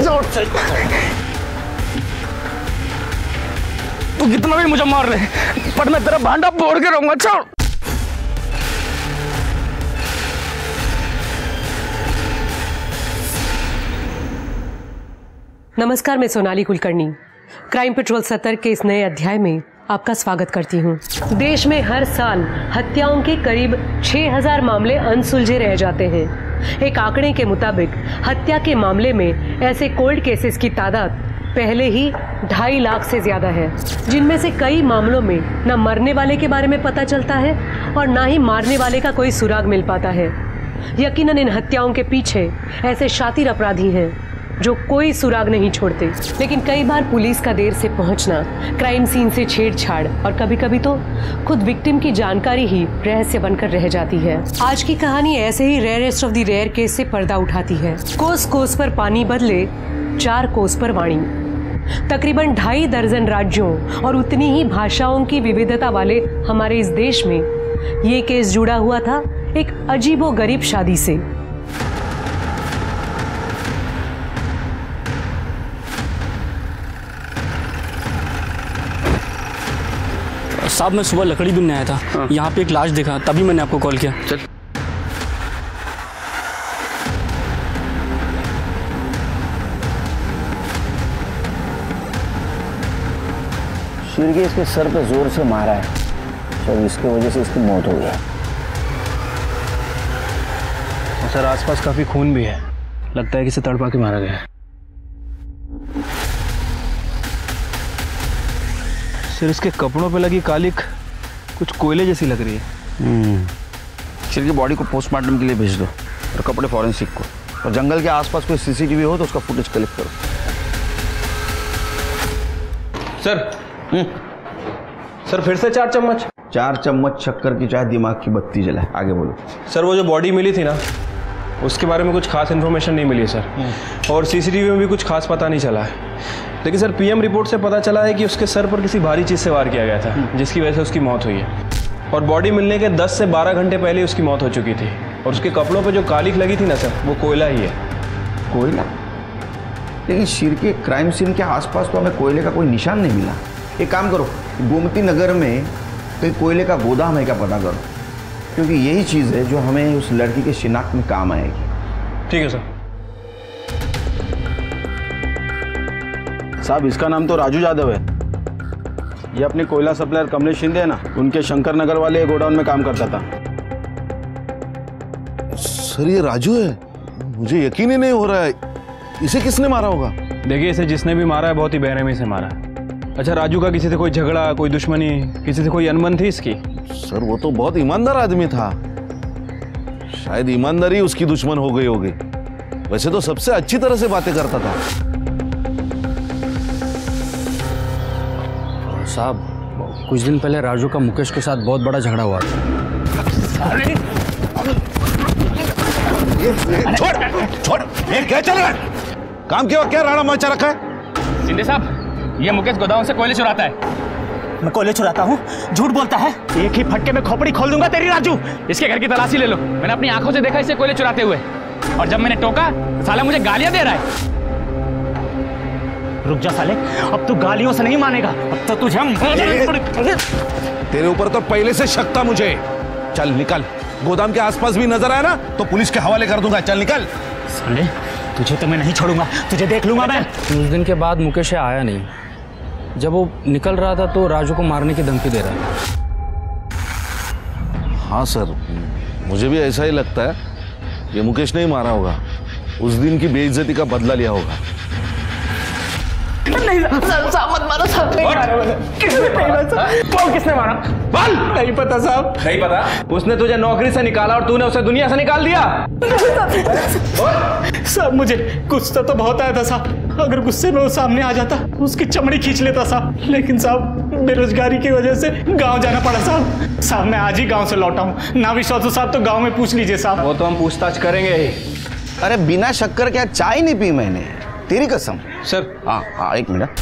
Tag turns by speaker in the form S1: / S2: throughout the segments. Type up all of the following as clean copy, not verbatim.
S1: छोड़। तू कितना भी मुझे मार ले, पर मैं तेरा भांडा फोड़ के रहूंगा। छोड़।
S2: नमस्कार, मैं सोनाली कुलकर्णी क्राइम पेट्रोल 70 के इस नए अध्याय में आपका स्वागत करती हूँ। देश में हर साल हत्याओं के करीब 6000 मामले अनसुलझे रह जाते हैं। एक आंकड़े के मुताबिक हत्या के मामले में ऐसे कोल्ड केसेस की तादाद पहले ही 2.5 लाख से ज्यादा है, जिनमें से कई मामलों में न मरने वाले के बारे में पता चलता है और न ही मारने वाले का कोई सुराग मिल पाता है। यकीनन इन हत्याओं के पीछे ऐसे शातिर अपराधी हैं जो कोई सुराग नहीं छोड़ते, लेकिन कई बार पुलिस का देर से पहुंचना, क्राइम सीन से छेड़छाड़ और कभी कभी तो खुद विक्टिम की जानकारी ही रहस्य बनकर रह जाती है। आज की कहानी ऐसे ही rarest of the rare case से पर्दा उठाती है। कोस कोस पर पानी बदले 4 कोस पर वाणी। तकरीबन 2.5 दर्जन राज्यों और उतनी ही भाषाओं की विविधता वाले हमारे इस देश में ये केस जुड़ा हुआ था एक अजीबोगरीब शादी से।
S1: साहब, मैं सुबह लकड़ी बीनने आया था। यहाँ पे एक लाश देखा, तभी मैंने आपको कॉल किया। चल।
S3: शिरके इसके सर पे जोर से मारा है, शायद इसकी वजह से इसकी मौत हो गई।
S4: और सर आसपास काफी खून भी है, लगता है कि इसे तड़पा के मारा गया है। सर इसके कपड़ों पे लगी कालिक कुछ कोयले जैसी लग रही है।
S3: शिर की बॉडी को पोस्टमार्टम के लिए भेज दो और कपड़े फॉरेंसिक को, और जंगल के आसपास कोई सीसीटीवी हो तो उसका फुटेज कलेक्ट करो।
S4: सर सर फिर से 4 चम्मच?
S3: 4 चम्मच शक्कर की चाय दिमाग की बत्ती जलाए। आगे बोलो।
S4: सर वो जो बॉडी मिली थी ना, उसके बारे में कुछ खास इन्फॉर्मेशन नहीं मिली है सर, और सीसीटीवी में भी कुछ खास पता नहीं चला है। लेकिन सर पीएम रिपोर्ट से पता चला है कि उसके सर पर किसी भारी चीज़ से वार किया गया था, जिसकी वजह से उसकी मौत हुई है। और बॉडी मिलने के 10 से 12 घंटे पहले उसकी मौत हो चुकी थी। और उसके कपड़ों पे जो कालिक लगी थी ना सर, वो कोयला ही है।
S3: कोयला? लेकिन शिर के क्राइम सीन के आसपास तो हमें कोयले का कोई निशान नहीं मिला। एक काम करो, गोमती नगर में कहीं कोयले का गोदाम है क्या पता करो, क्योंकि यही चीज़ है जो हमें उस लड़की के शिनाख्त में काम आएगी।
S4: ठीक है सर।
S5: साहब इसका नाम तो राजू यादव है। ये अपने कोयला सप्लायर कमलेश शिंदे है ना, उनके शंकर नगर वाले गोडाउन में काम करता था।
S6: सर ये राजू है? मुझे यकीन ही नहीं हो रहा है। इसे किसने मारा होगा?
S4: देखिए, इसे जिसने भी मारा है बहुत ही बेरहमी से मारा है। अच्छा, राजू का किसी से कोई झगड़ा, कोई दुश्मनी, किसी से कोई अनबन थी इसकी?
S6: सर वो तो बहुत ईमानदार आदमी था, शायद ईमानदारी उसकी दुश्मन हो गई होगी। वैसे तो सबसे अच्छी तरह से बातें करता था।
S1: साहब, कुछ दिन पहले राजू का मुकेश के साथ बहुत बड़ा झगड़ा हुआ था।
S6: छोड़, ये क्या चल रहा है? काम क्या राणा मचा रखा है?
S1: शिंदे साहब, ये मुकेश गोदाम से कोयले चुराता है।
S7: मैं कोयले चुराता हूँ? झूठ बोलता है। एक ही फटके में खोपड़ी खोल दूंगा तेरी राजू।
S1: इसके घर की तलाशी ले लो। मैंने अपनी आंखों से देखा इसे कोयले चुराते हुए, और जब मैंने टोका तो साला मुझे गालियां दे रहा है।
S7: रुक जा साले, अब तू गालियों से नहीं मानेगा, अब तो तुझे
S6: तेरे ऊपर तो पहले से शक था मुझे। चल निकल, गोदाम के आसपास भी नजर आया ना तो पुलिस के हवाले कर दूंगा। चल निकल।
S7: साले तुझे तो मैं नहीं छोड़ूंगा, तुझे देख लूंगा मैं।
S1: उस दिन के बाद मुकेश आया नहीं। जब वो निकल रहा था तो राजू को मारने की धमकी दे रहा था।
S6: हाँ सर, मुझे भी ऐसा ही लगता है। ये मुकेश नहीं मारा होगा, उस दिन की बेइज्जती का बदला लिया होगा।
S7: नहीं साहब, मत मारो साहब। नहीं मारा मैंने। किसने मारा? किसने मारा?
S4: बोल।
S7: नहीं पता साहब।
S4: नहीं पता? उसने तुझे नौकरी से निकाला और तूने उसे दुनिया से निकाल दिया।
S7: साहब मुझे गुस्सा तो बहुत आया था साहब। अगर गुस्से में वो सामने आ जाता, उसकी चमड़ी खींच लेता साहब। लेकिन साहब बेरोजगारी की वजह से गांव जाना पड़ा साहब। साहब मैं आज ही गांव से लौटा हूँ। ना विश्वास हो साहब तो गांव में पूछ लीजिए साहब।
S4: वो तो हम पूछताछ करेंगे ही।
S3: अरे बिना शक्कर क्या चाय नहीं पी मैंने, तेरी कसम।
S4: सर।
S3: हाँ, एक मिनट।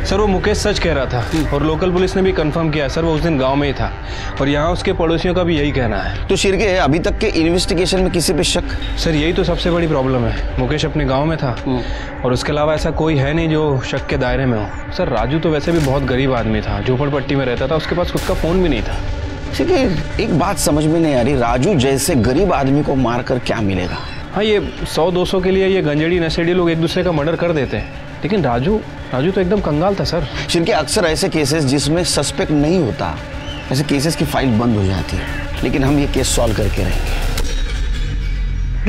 S4: सर वो मुकेश सच कह रहा था और लोकल पुलिस ने भी कंफर्म किया सर, वो उस दिन गांव में ही था और यहाँ उसके पड़ोसियों का भी यही कहना है।
S3: तो शिरके अभी तक के इन्वेस्टिगेशन में किसी पे शक?
S4: सर यही तो सबसे बड़ी प्रॉब्लम है, मुकेश अपने गांव में था और उसके अलावा ऐसा कोई है नहीं जो शक के दायरे में हो। सर राजू तो वैसे भी बहुत गरीब आदमी था, झोपड़पट्टी में रहता था, उसके पास खुद का फोन भी नहीं था।
S3: शिरके एक बात समझ में नहीं आ रही, राजू जैसे गरीब आदमी को मार कर क्या मिलेगा?
S4: हाँ ये 100-200 के लिए ये गंजेड़ी नशेड़ी लोग एक दूसरे का मर्डर कर देते हैं, लेकिन राजू तो एकदम कंगाल था सर।
S3: शिरके अक्सर ऐसे केसेस जिसमें सस्पेक्ट नहीं होता, ऐसे केसेस की फाइल बंद हो जाती है, लेकिन हम ये केस सॉल्व करके रहेंगे।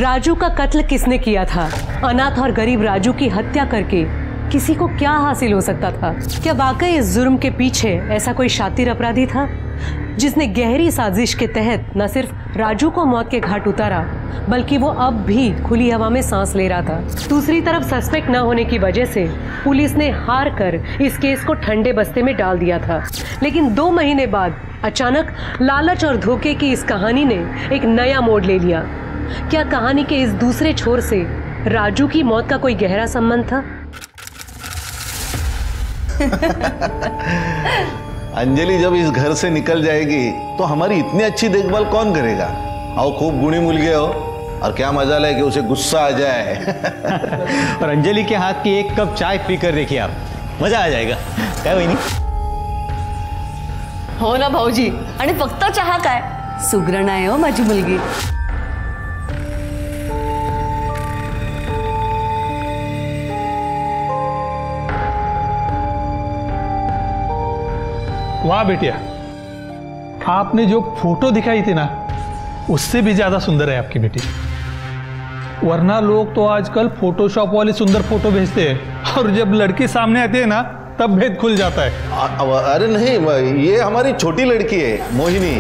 S2: राजू का कत्ल किसने किया था? अनाथ और गरीब राजू की हत्या करके किसी को क्या हासिल हो सकता था? क्या वाकई इस जुर्म के पीछे ऐसा कोई शातिर अपराधी था जिसने गहरी साजिश के तहत न सिर्फ राजू को मौत के घाट उतारा, बल्कि वो अब भी खुली हवा में सांस ले रहा था। दूसरी तरफ सस्पेक्ट न होने की वजह से पुलिस ने हार कर इस केस को ठंडे बस्ते में डाल दिया था। लेकिन 2 महीने बाद अचानक लालच और धोखे की इस कहानी ने एक नया मोड़ ले लिया। क्या कहानी के इस दूसरे छोर से राजू की मौत का कोई गहरा संबंध था?
S6: अंजलि जब इस घर से निकल जाएगी तो हमारी इतनी अच्छी देखभाल कौन करेगा? आओ खूब गुणी मुलगे हो और क्या मजा है कि उसे गुस्सा आ जाए।
S8: और अंजलि के हाथ की 1 कप चाय पीकर देखिए आप, मजा आ जाएगा। काय वहिनी?
S9: हो ना भाऊजी, आणि फक्त चहा काय, सुगरण आहे हो माझी मुलगी।
S10: वाह बेटिया, आपने जो फोटो दिखाई थी ना उससे भी ज्यादा सुंदर है आपकी बेटी। वरना लोग तो आजकल फोटोशॉप वाली सुंदर फोटो भेजते हैं और जब लड़की सामने आती है ना तब भेद खुल जाता है।
S6: अरे नहीं, ये हमारी छोटी लड़की है मोहिनी।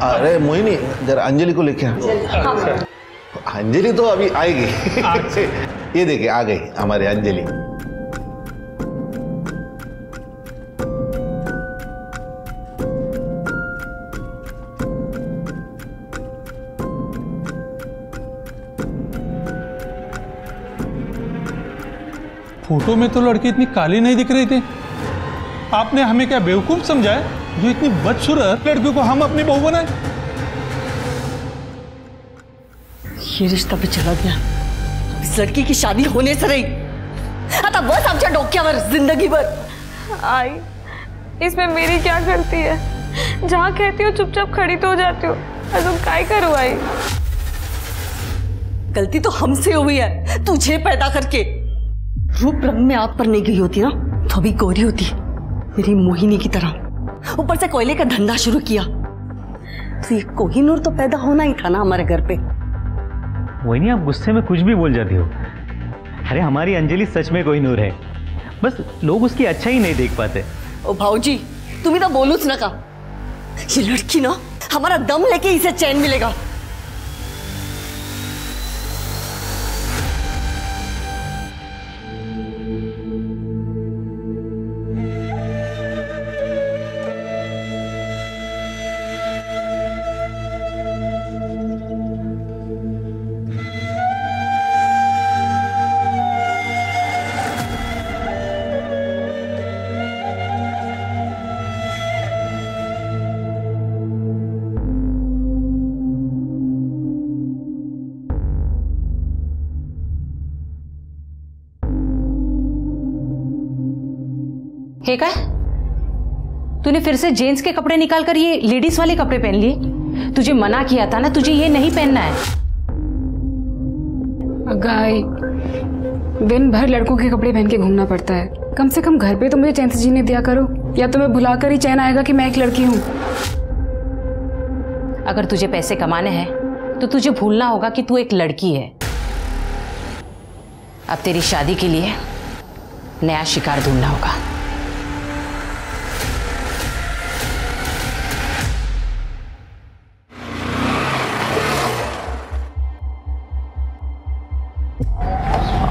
S6: अरे मोहिनी जरा अंजलि को लेके आ। अंजलि तो अभी आएगी। ये देखिए आ गई हमारी अंजलि।
S10: फोटो में तो लड़की इतनी काली नहीं दिख रही थी। आपने हमें क्या बेवकूफ समझा है जो इतनी बदसूरत लड़की को हम अपनी बहू बनाए?
S9: ये रिश्ता भी चला गया, इस लड़की की शादी होने से रही आता बस आमच्या डोक्यावर जिंदगीभर।
S11: आई इसमें मेरी क्या गलती है? जहाँ कहती हो चुपचाप खड़ी तो हो जाती हो, अजून काय करूँ आई?
S9: गलती तो हमसे हुई है, तुझे पैदा करके। रूप रंग में आग पर नहीं गई होती ना तो भी गोरी होती मेरी मोहिनी की तरह। ऊपर से कोयले का धंधा शुरू किया तो ये कोहिनूर तो पैदा होना ही था ना हमारे घर पे।
S8: मोहिनी आप गुस्से में कुछ भी बोल जाती हो। अरे हमारी अंजलि सच में कोहिनूर है, बस लोग उसकी अच्छा ही नहीं देख पाते।
S9: ओ भाऊजी तुम्ही तो बोलूच नका, ये लड़की ना हमारा दम लेके इसे चैन मिलेगा।
S12: हे काय? तूने फिर से जेंट्स के कपड़े निकालकर ये लेडीज वाले कपड़े पहन लिए? तुझे मना किया था ना, तुझे ये नहीं पहनना है।
S11: गाय दिन भर लड़कों के कपड़े पहन के घूमना पड़ता है, कम से कम घर पे तो मुझे चैन से जीने दिया करो, या तो मैं भुलाकर ही चैन आएगा कि मैं एक लड़की हूँ।
S12: अगर तुझे पैसे कमाने हैं तो तुझे भूलना होगा कि तू एक लड़की है। अब तेरी शादी के लिए नया शिकार ढूंढना होगा।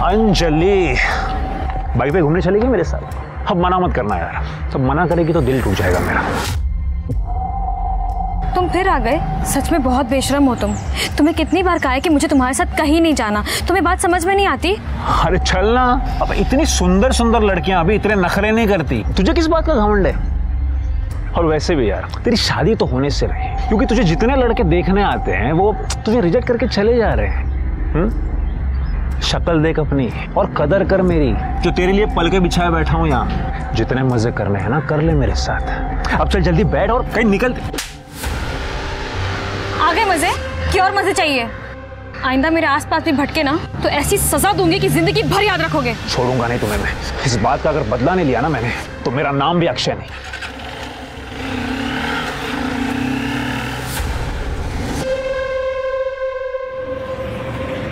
S13: अंजलि बाइक पे घूमने चलेगी मेरे साथ? अब मना मत करना यार, तब मना करेगी तो दिल टूट जाएगा मेरा।
S14: तुम फिर आ गए? सच में बहुत बेशरम हो तुम। तुम्हें कितनी बार कहा है कि मुझे तुम्हारे साथ कहीं नहीं जाना, तुम्हें बात समझ में नहीं आती?
S13: अरे चल ना, अब इतनी सुंदर सुंदर लड़कियां अभी इतने नखरे नहीं करती, तुझे किस बात का घमंड है? और वैसे भी यार तेरी शादी तो होने से रही, क्योंकि तुझे जितने लड़के देखने आते हैं वो तुझे रिजेक्ट करके चले जा रहे हैं। शक्ल देख अपनी और कदर कर मेरी, जो तेरे लिए पल के बिछाए बैठा हूं यहाँ। जितने मजे करने हैं ना कर ले मेरे साथ। अब चल जल्दी बैठ और कहीं निकल।
S14: आगे मजे? क्या और मजे चाहिए? आइंदा मेरे आसपास भी भटके ना तो ऐसी सजा दूंगी कि जिंदगी भर याद रखोगे।
S13: छोड़ूंगा नहीं तुम्हें मैं। इस बात का अगर बदला नहीं लिया ना मैंने तो मेरा नाम भी अक्षय नहीं।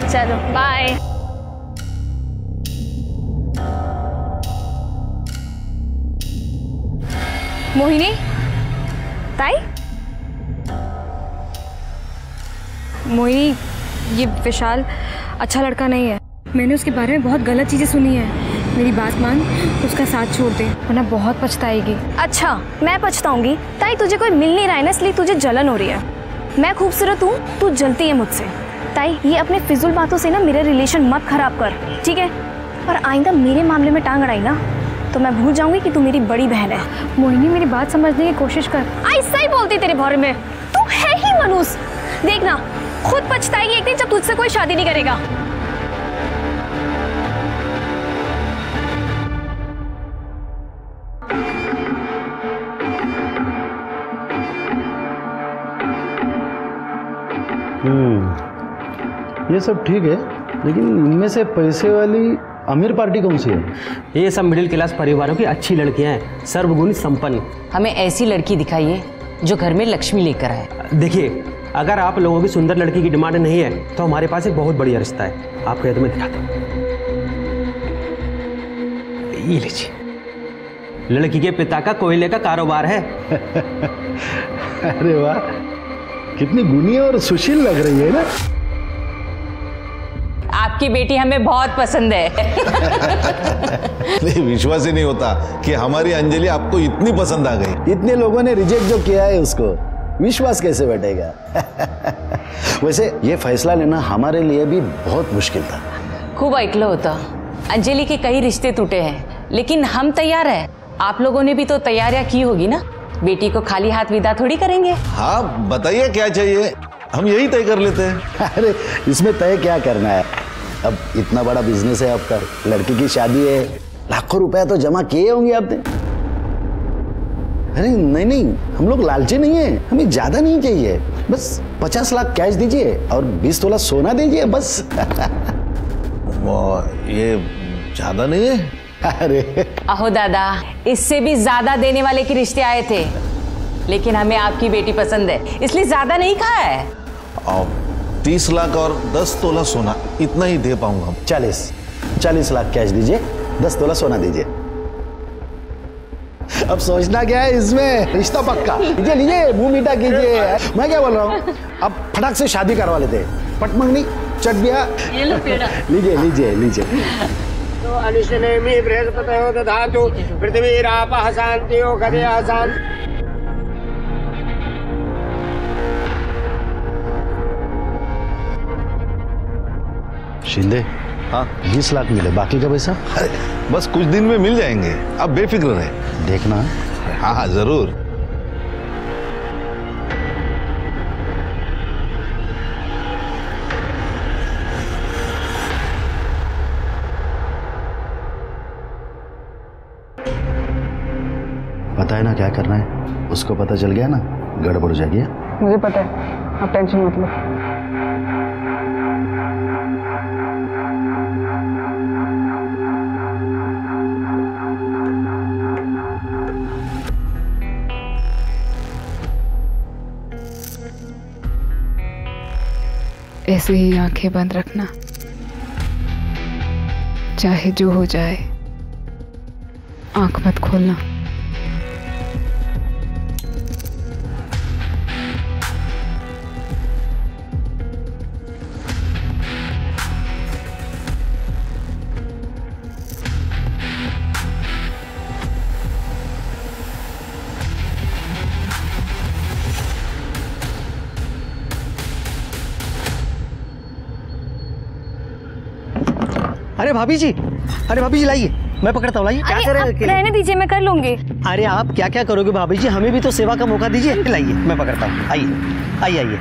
S14: चलो बाय। मोहिनी, ताई? मोहिनी, ये विशाल अच्छा लड़का नहीं है। मैंने उसके बारे में बहुत गलत चीज़ें सुनी है। मेरी बात मान, उसका साथ छोड़ दे वरना बहुत पछताएगी।
S15: अच्छा, मैं पछताऊंगी? ताई तुझे कोई मिल नहीं रहा है ना, इसलिए तुझे जलन हो रही है। मैं खूबसूरत हूँ, तू जलती है मुझसे। ताई ये अपने फिजूल बातों से ना मेरे रिलेशन मत खराब कर, ठीक है? और आइंदा मेरे मामले में टांग अड़ाई ना तो मैं भूल जाऊंगी कि तू मेरी बड़ी बहन है।
S14: मोहिनी, मेरी बात समझने की कोशिश कर।
S15: ऐसा ही बोलती तेरे बारे में, तू है ही मनूस। देखना खुद पछताएगी एक दिन जब तुझसे कोई शादी नहीं करेगा।
S5: ये सब ठीक है, लेकिन इनमें से पैसे वाली अमीर पार्टी कौन सी है?
S16: ये सब मिडिल क्लास परिवारों की अच्छी लड़कियां हैं, सर्वगुण संपन्न।
S12: हमें ऐसी लड़की दिखाइए जो घर में लक्ष्मी लेकर आए।
S16: देखिए, अगर आप लोगों की सुंदर लड़की की डिमांड नहीं है तो हमारे पास एक बहुत बढ़िया रिश्ता है। आप कहे तो मैं दिखाता हूँ। ये लीजिए, लड़की के पिता का कोयले का कारोबार है।
S5: अरे वाह, कितनी गुनी और सुशील लग रही है ना।
S12: आपकी बेटी हमें बहुत पसंद है।
S6: नहीं, विश्वास ही नहीं होता कि हमारी अंजलि आपको इतनी पसंद आ गई।
S5: इतने लोगों ने रिजेक्ट जो किया है उसको विश्वास कैसे बैठेगा? वैसे ये फैसला लेना हमारे लिए भी बहुत मुश्किल था।
S12: खूब ऐकलं होतं, अंजलि के कई रिश्ते टूटे हैं, लेकिन हम तैयार हैं। आप लोगों ने भी तो तैयारियां की होगी ना, बेटी को खाली हाथ विदा थोड़ी करेंगे।
S6: हाँ बताइए क्या चाहिए, हम यही तय कर लेते हैं।
S5: अरे इसमें तय क्या करना है, अब इतना बड़ा बिजनेस है आपका, लड़की की शादी है, लाखों रुपया तो जमा किए होंगे आपने। अरे नहीं, हम लोग लालची नहीं है, हमें ज्यादा नहीं चाहिए, बस 50 लाख कैश दीजिए और 20 तोला सोना दीजिए बस।
S6: ये ज्यादा नहीं है?
S5: अरे
S12: अहो दादा, इससे भी ज्यादा देने वाले के रिश्ते आए थे, लेकिन हमें आपकी बेटी पसंद है इसलिए ज्यादा नहीं कहा है।
S6: 30 लाख और 10 तोला सोना, इतना ही दे पाऊंगा।
S5: 40 लाख कैश दीजिए, 10 तोला सोना दीजिए। अब सोचना क्या है इसमें, रिश्ता पक्का। लीजिए मुंह मीठा कीजिए। मैं क्या बोल रहा हूँ, अब फटाक से शादी करवा लेते। पटमंगनी चट दिया, लीजिए।
S17: तो अनुशनेमि बृहस्पतयो दधातु पृथ्वीरापः शान्तियो गदया शान्ति।
S5: शिंदे, हाँ 20 लाख मिले, बाकी का पैसा?
S6: बस कुछ दिन में मिल जाएंगे, आप बेफिक्र रहे।
S5: देखना।
S6: हाँ जरूर।
S5: पता है ना क्या करना है, उसको पता चल गया ना गड़बड़ हो जाएगी।
S11: मुझे पता है, आप टेंशन मत लो। ऐसे ही आंखें बंद रखना, चाहे जो हो जाए, आंख मत खोलना।
S18: अरे भाभी जी लाइए, मैं पकड़ता हूँ, लाइए। क्या
S15: अरे
S18: करें
S15: आप
S18: अकेले?
S15: रहने दीजिए, मैं कर लूंगी।
S18: अरे आप क्या क्या करोगे भाभी जी, हमें भी तो सेवा का मौका दीजिए। लाइए मैं पकड़ता हूँ, आइए।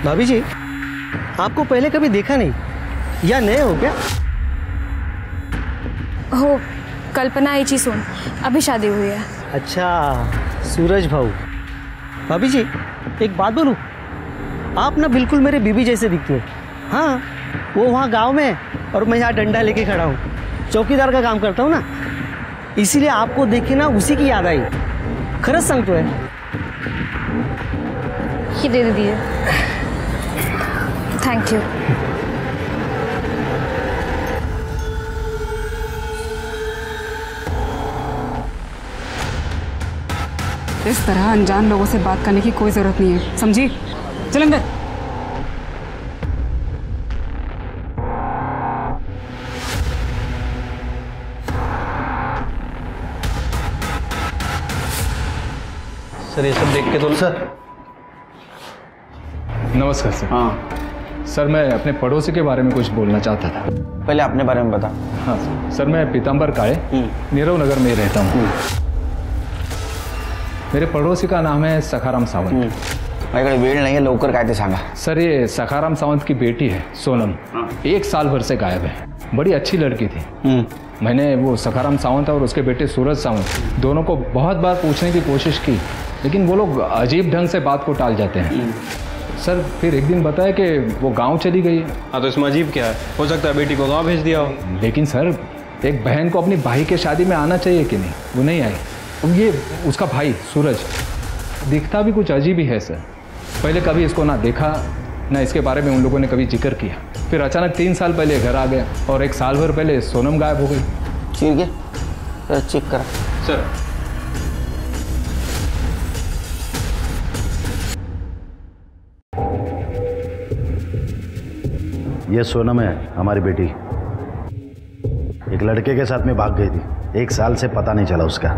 S18: भाभी जी आपको पहले कभी देखा नहीं या नए हो क्या?
S14: हो, कल्पना ही चीज सुन, अभी शादी हुई है।
S18: अच्छा, सूरज भाऊ। भाभी जी एक बात बोलूं, आप ना बिल्कुल मेरे बीबी जैसे दिखते हो। हाँ, वो वहाँ गांव में और मैं यहाँ डंडा लेके खड़ा हूँ, चौकीदार का काम करता हूँ ना, इसीलिए आपको देखे ना उसी की याद आई। खरंच सांगतोय।
S14: ये दे दीजिए। Thank you.
S11: इस तरह अनजान लोगों से बात करने की कोई जरूरत नहीं है, समझी? चल अंदर।
S4: सर ये सब देख के तो सर।
S1: नमस्कार सर। हाँ सर, मैं अपने पड़ोसी के बारे में कुछ बोलना चाहता था।
S3: पहले अपने बारे में बता।
S1: हाँ सर, मैं पीताम्बर काळे नीरव नगर में रहता हूँ। मेरे पड़ोसी का नाम है सखाराम सावंत।
S3: माझ्याकडे वेळ नाही आहे, लवकर काय ते सांगा।
S1: सर ये सखाराम सावंत की बेटी है सोनम, 1 साल भर से गायब है। बड़ी अच्छी लड़की थी। मैंने वो सखाराम सावंत और उसके बेटे सूरज सावंत दोनों को बहुत बार पूछने की कोशिश की, लेकिन वो लोग अजीब ढंग से बात को टाल जाते हैं। सर फिर एक दिन बताया कि वो गांव चली गई है।
S4: हाँ तो इसमें अजीब क्या है? हो सकता है बेटी को गांव भेज दिया हो।
S1: लेकिन सर एक बहन को अपनी भाई के शादी में आना चाहिए कि नहीं? वो नहीं आई। ये उसका भाई सूरज दिखता भी कुछ अजीब ही है सर। पहले कभी इसको ना देखा ना इसके बारे में उन लोगों ने कभी जिक्र किया। फिर अचानक 3 साल पहले घर आ गया और 1 साल भर पहले सोनम गायब हो गई।
S3: ठीक है, चेक करा
S4: सर।
S5: ये सोनम है, हमारी बेटी। एक लड़के के साथ में भाग गई थी, 1 साल से पता नहीं चला उसका।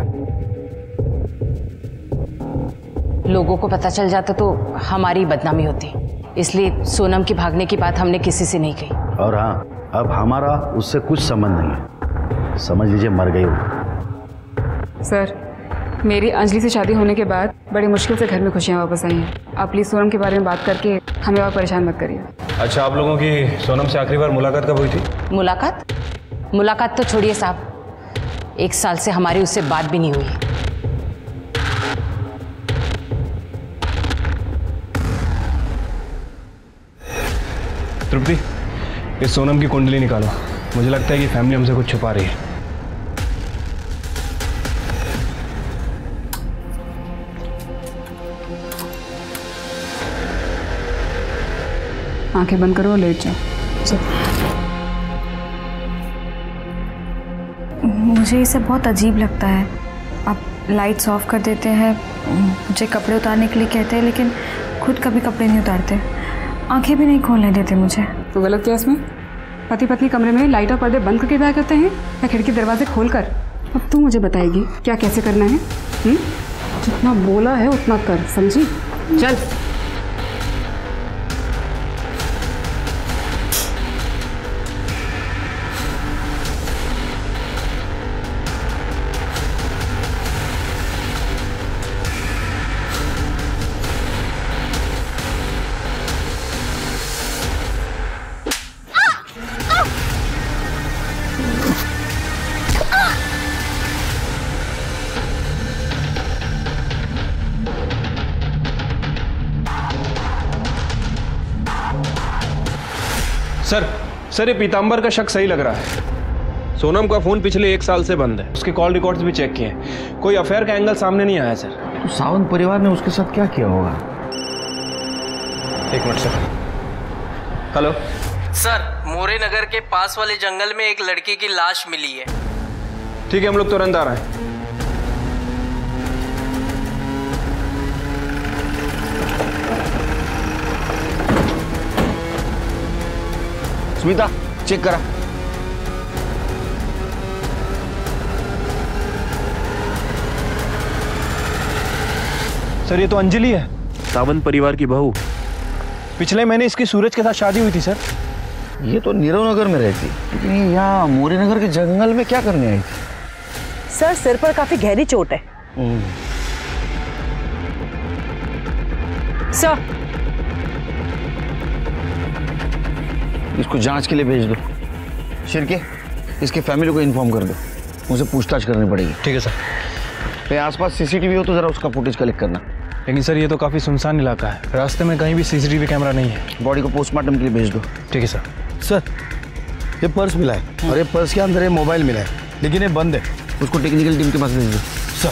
S12: लोगों को पता चल जाता तो हमारी बदनामी होती, इसलिए सोनम की भागने की बात हमने किसी से नहीं कही।
S5: और हाँ, अब हमारा उससे कुछ संबंध नहीं है, समझ लीजिए मर गई वो।
S11: सर, मेरी अंजलि से शादी होने के बाद बड़ी मुश्किल से घर में खुशियाँ वापस आई हैं। आप प्लीज़ सोनम के बारे में बात करके हमें और परेशान मत करिए।
S4: अच्छा, आप लोगों की सोनम से आखिरी बार मुलाकात कब हुई थी?
S12: मुलाकात तो छोड़िए साहब, 1 साल से हमारी उससे बात भी नहीं हुई।
S4: तृप्ति, इस सोनम की कुंडली निकालो। मुझे लगता है कि फैमिली हमसे कुछ छुपा रही है।
S11: आंखें बंद करो और लेट जाओ।
S14: मुझे ये सब बहुत अजीब लगता है। आप लाइट्स ऑफ कर देते हैं, मुझे कपड़े उतारने के लिए कहते हैं, लेकिन खुद कभी कपड़े नहीं उतारते, आंखें भी नहीं खोलने देते मुझे।
S11: तो गलत क्या इसमें? पति पत्नी कमरे में लाइट और पर्दे बंद करके ब्याह करते हैं या खिड़की दरवाजे खोलकर? अब तू मुझे बताएगी क्या कैसे करना है? जितना बोला है उतना कर, समझी? चल।
S4: सर ये पीताम्बर का शक सही लग रहा है। सोनम का फोन पिछले 1 साल से बंद है। उसके कॉल रिकॉर्ड्स भी चेक किए, कोई अफेयर का एंगल सामने नहीं आया सर।
S3: तो सावंत परिवार ने उसके साथ क्या किया होगा?
S4: 1 मिनट सर। हेलो
S19: सर, मोरे नगर के पास वाले जंगल में एक लड़की की लाश मिली है।
S4: ठीक है, हम लोग तुरंत आ रहे हैं।
S3: स्मिता, चेक करा।
S4: सर ये तो अंजलि है,
S6: सावंत परिवार की बहू।
S4: पिछले महीने इसकी सूरज के साथ शादी हुई थी सर।
S3: ये तो नीरव नगर में रहती, लेकिन ये यहाँ मोरी नगर के जंगल में क्या करने आई थी?
S9: सर सिर पर काफी गहरी चोट है। सर
S3: इसको जांच के लिए भेज दो। शिरके, इसके फैमिली को इन्फॉर्म कर दो, मुझे पूछताछ करनी पड़ेगी।
S4: ठीक है सर।
S3: कहीं आसपास सीसीटीवी हो तो जरा उसका फुटेज कलेक्ट करना।
S4: लेकिन सर ये तो काफ़ी सुनसान इलाका है, रास्ते में कहीं भी सीसीटीवी कैमरा नहीं है।
S3: बॉडी को पोस्टमार्टम के लिए भेज दो।
S4: ठीक है सर।
S5: सर ये पर्स मिला है और ये पर्स के अंदर ये मोबाइल मिला है, लेकिन ये बंद है।
S3: उसको टेक्निकल टीम के पास भेज दो।
S5: सर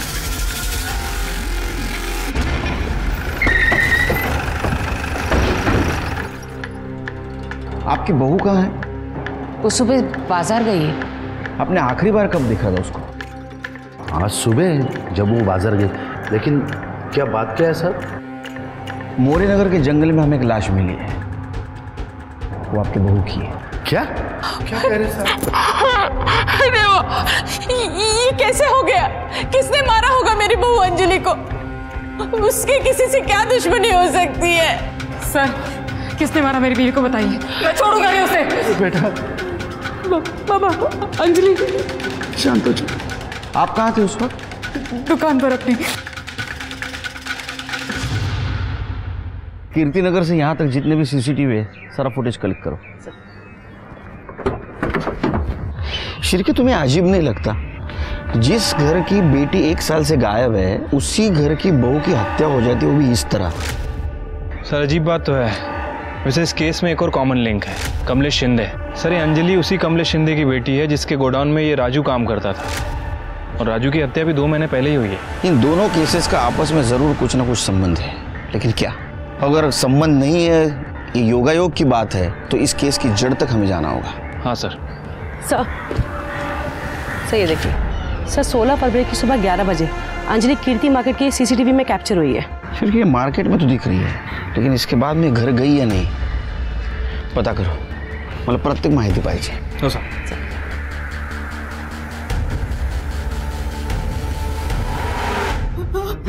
S3: आपकी बहू कहाँ है?
S12: वो सुबह बाजार गई है।
S3: आपने आखिरी बार कब देखा था उसको?
S5: आज सुबह जब वो बाजार गई। लेकिन क्या बात क्या है सर?
S3: मोरी नगर के जंगल में हमें एक लाश मिली है, वो आपकी बहू की है।
S5: क्या क्या कह रहे सर?
S12: अरे वो ये कैसे हो गया? किसने मारा होगा मेरी बहू अंजलि को? उसकी किसी से क्या दुश्मनी हो सकती है?
S11: सर किसने मारा मेरी बीवी को बताइए, मैं छोड़ूंगा नहीं उसे।
S3: बेटा
S11: बाबा अंजलि।
S3: शांत हो जाओ। आप कहाँ थे उस वक्त?
S11: दुकान पर अपनी।
S3: कीर्ति नगर से यहाँ तक जितने भी सीसीटीवी है सारा फुटेज कलेक्ट करो। शिरके, तुम्हें अजीब नहीं लगता जिस घर की बेटी 1 साल से गायब है उसी घर की बहू की हत्या हो जाती है, वो भी इस तरह?
S4: सर अजीब बात तो है। वैसे इस केस में एक और कॉमन लिंक है, कमलेश शिंदे। सर ये अंजलि उसी कमलेश शिंदे की बेटी है जिसके गोडाउन में ये राजू काम करता था, और राजू की हत्या भी 2 महीने पहले ही हुई है।
S3: इन दोनों केसेस का आपस में जरूर कुछ ना कुछ संबंध है, लेकिन क्या? अगर संबंध नहीं है, ये योगायोग की बात है, तो इस केस की जड़ तक हमें जाना होगा।
S4: हाँ सर।
S9: सर ये देखिए सर, 16 फरवरी की सुबह 11 बजे अंजलि कीर्ति मार्केट की सीसीटीवी में कैप्चर हुई है।
S3: फिर ये मार्केट में तो दिख रही है, लेकिन इसके बाद में घर गई या नहीं पता करो, मतलब प्रत्येक माहिती पाहिजे।
S4: हो सर।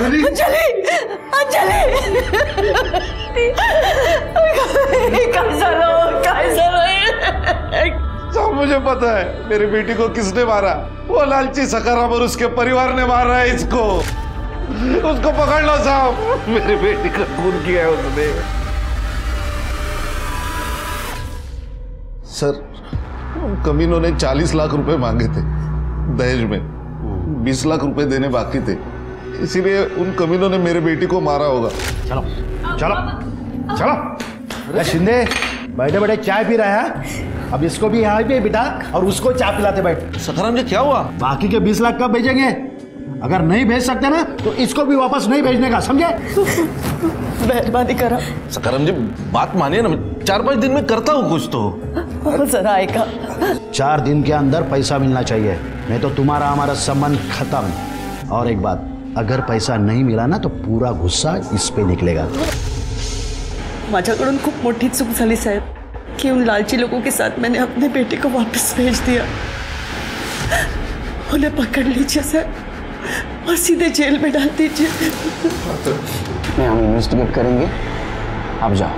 S9: अंजलि अंजलि
S6: सब मुझे पता है मेरी बेटी को किसने मारा। वो लालची सकाराम और उसके परिवार ने मारा है इसको। उसको पकड़ लो साहब, मेरी बेटी का खून किया है उसने। सर उन कमीनों ने 40 लाख रुपए मांगे थे दहेज में, 20 लाख रुपए देने बाकी थे, इसीलिए उन कमीनों ने मेरे बेटी को मारा होगा।
S5: चलो चलो चलो। अरे शिंदे बैठे बैठे चाय पी रहा है, अब इसको भी यहाँ पे बिठा और उसको चाय पिलाते बैठ।
S6: सखाराम जी क्या हुआ?
S5: बाकी के 20 लाख कब भेजेंगे? अगर नहीं भेज सकते ना तो इसको भी वापस नहीं भेजने का, समझे?
S9: मेहरबानी करा।
S6: सखाराम जी बात मानिए ना, 4-5 दिन में करता हूँ कुछ तो।
S9: जरा आएगा।
S5: 4 दिन के अंदर पैसा मिलना चाहिए, नहीं तो तुम्हारा हमारा संबंध खत्म। और एक बात, अगर पैसा नहीं मिला ना तो पूरा गुस्सा इस पे निकलेगा।
S9: माझ्याकडून खूप मोठी चूक झाली साहेब कि उन लालची लोगों के साथ मैंने अपने बेटे को वापस भेज दिया। उन्हें पकड़ लीजिए सर और सीधे जेल में डाल दीजिए।
S3: नहीं, हम इन्वेस्टिगेट करेंगे, आप जाओ।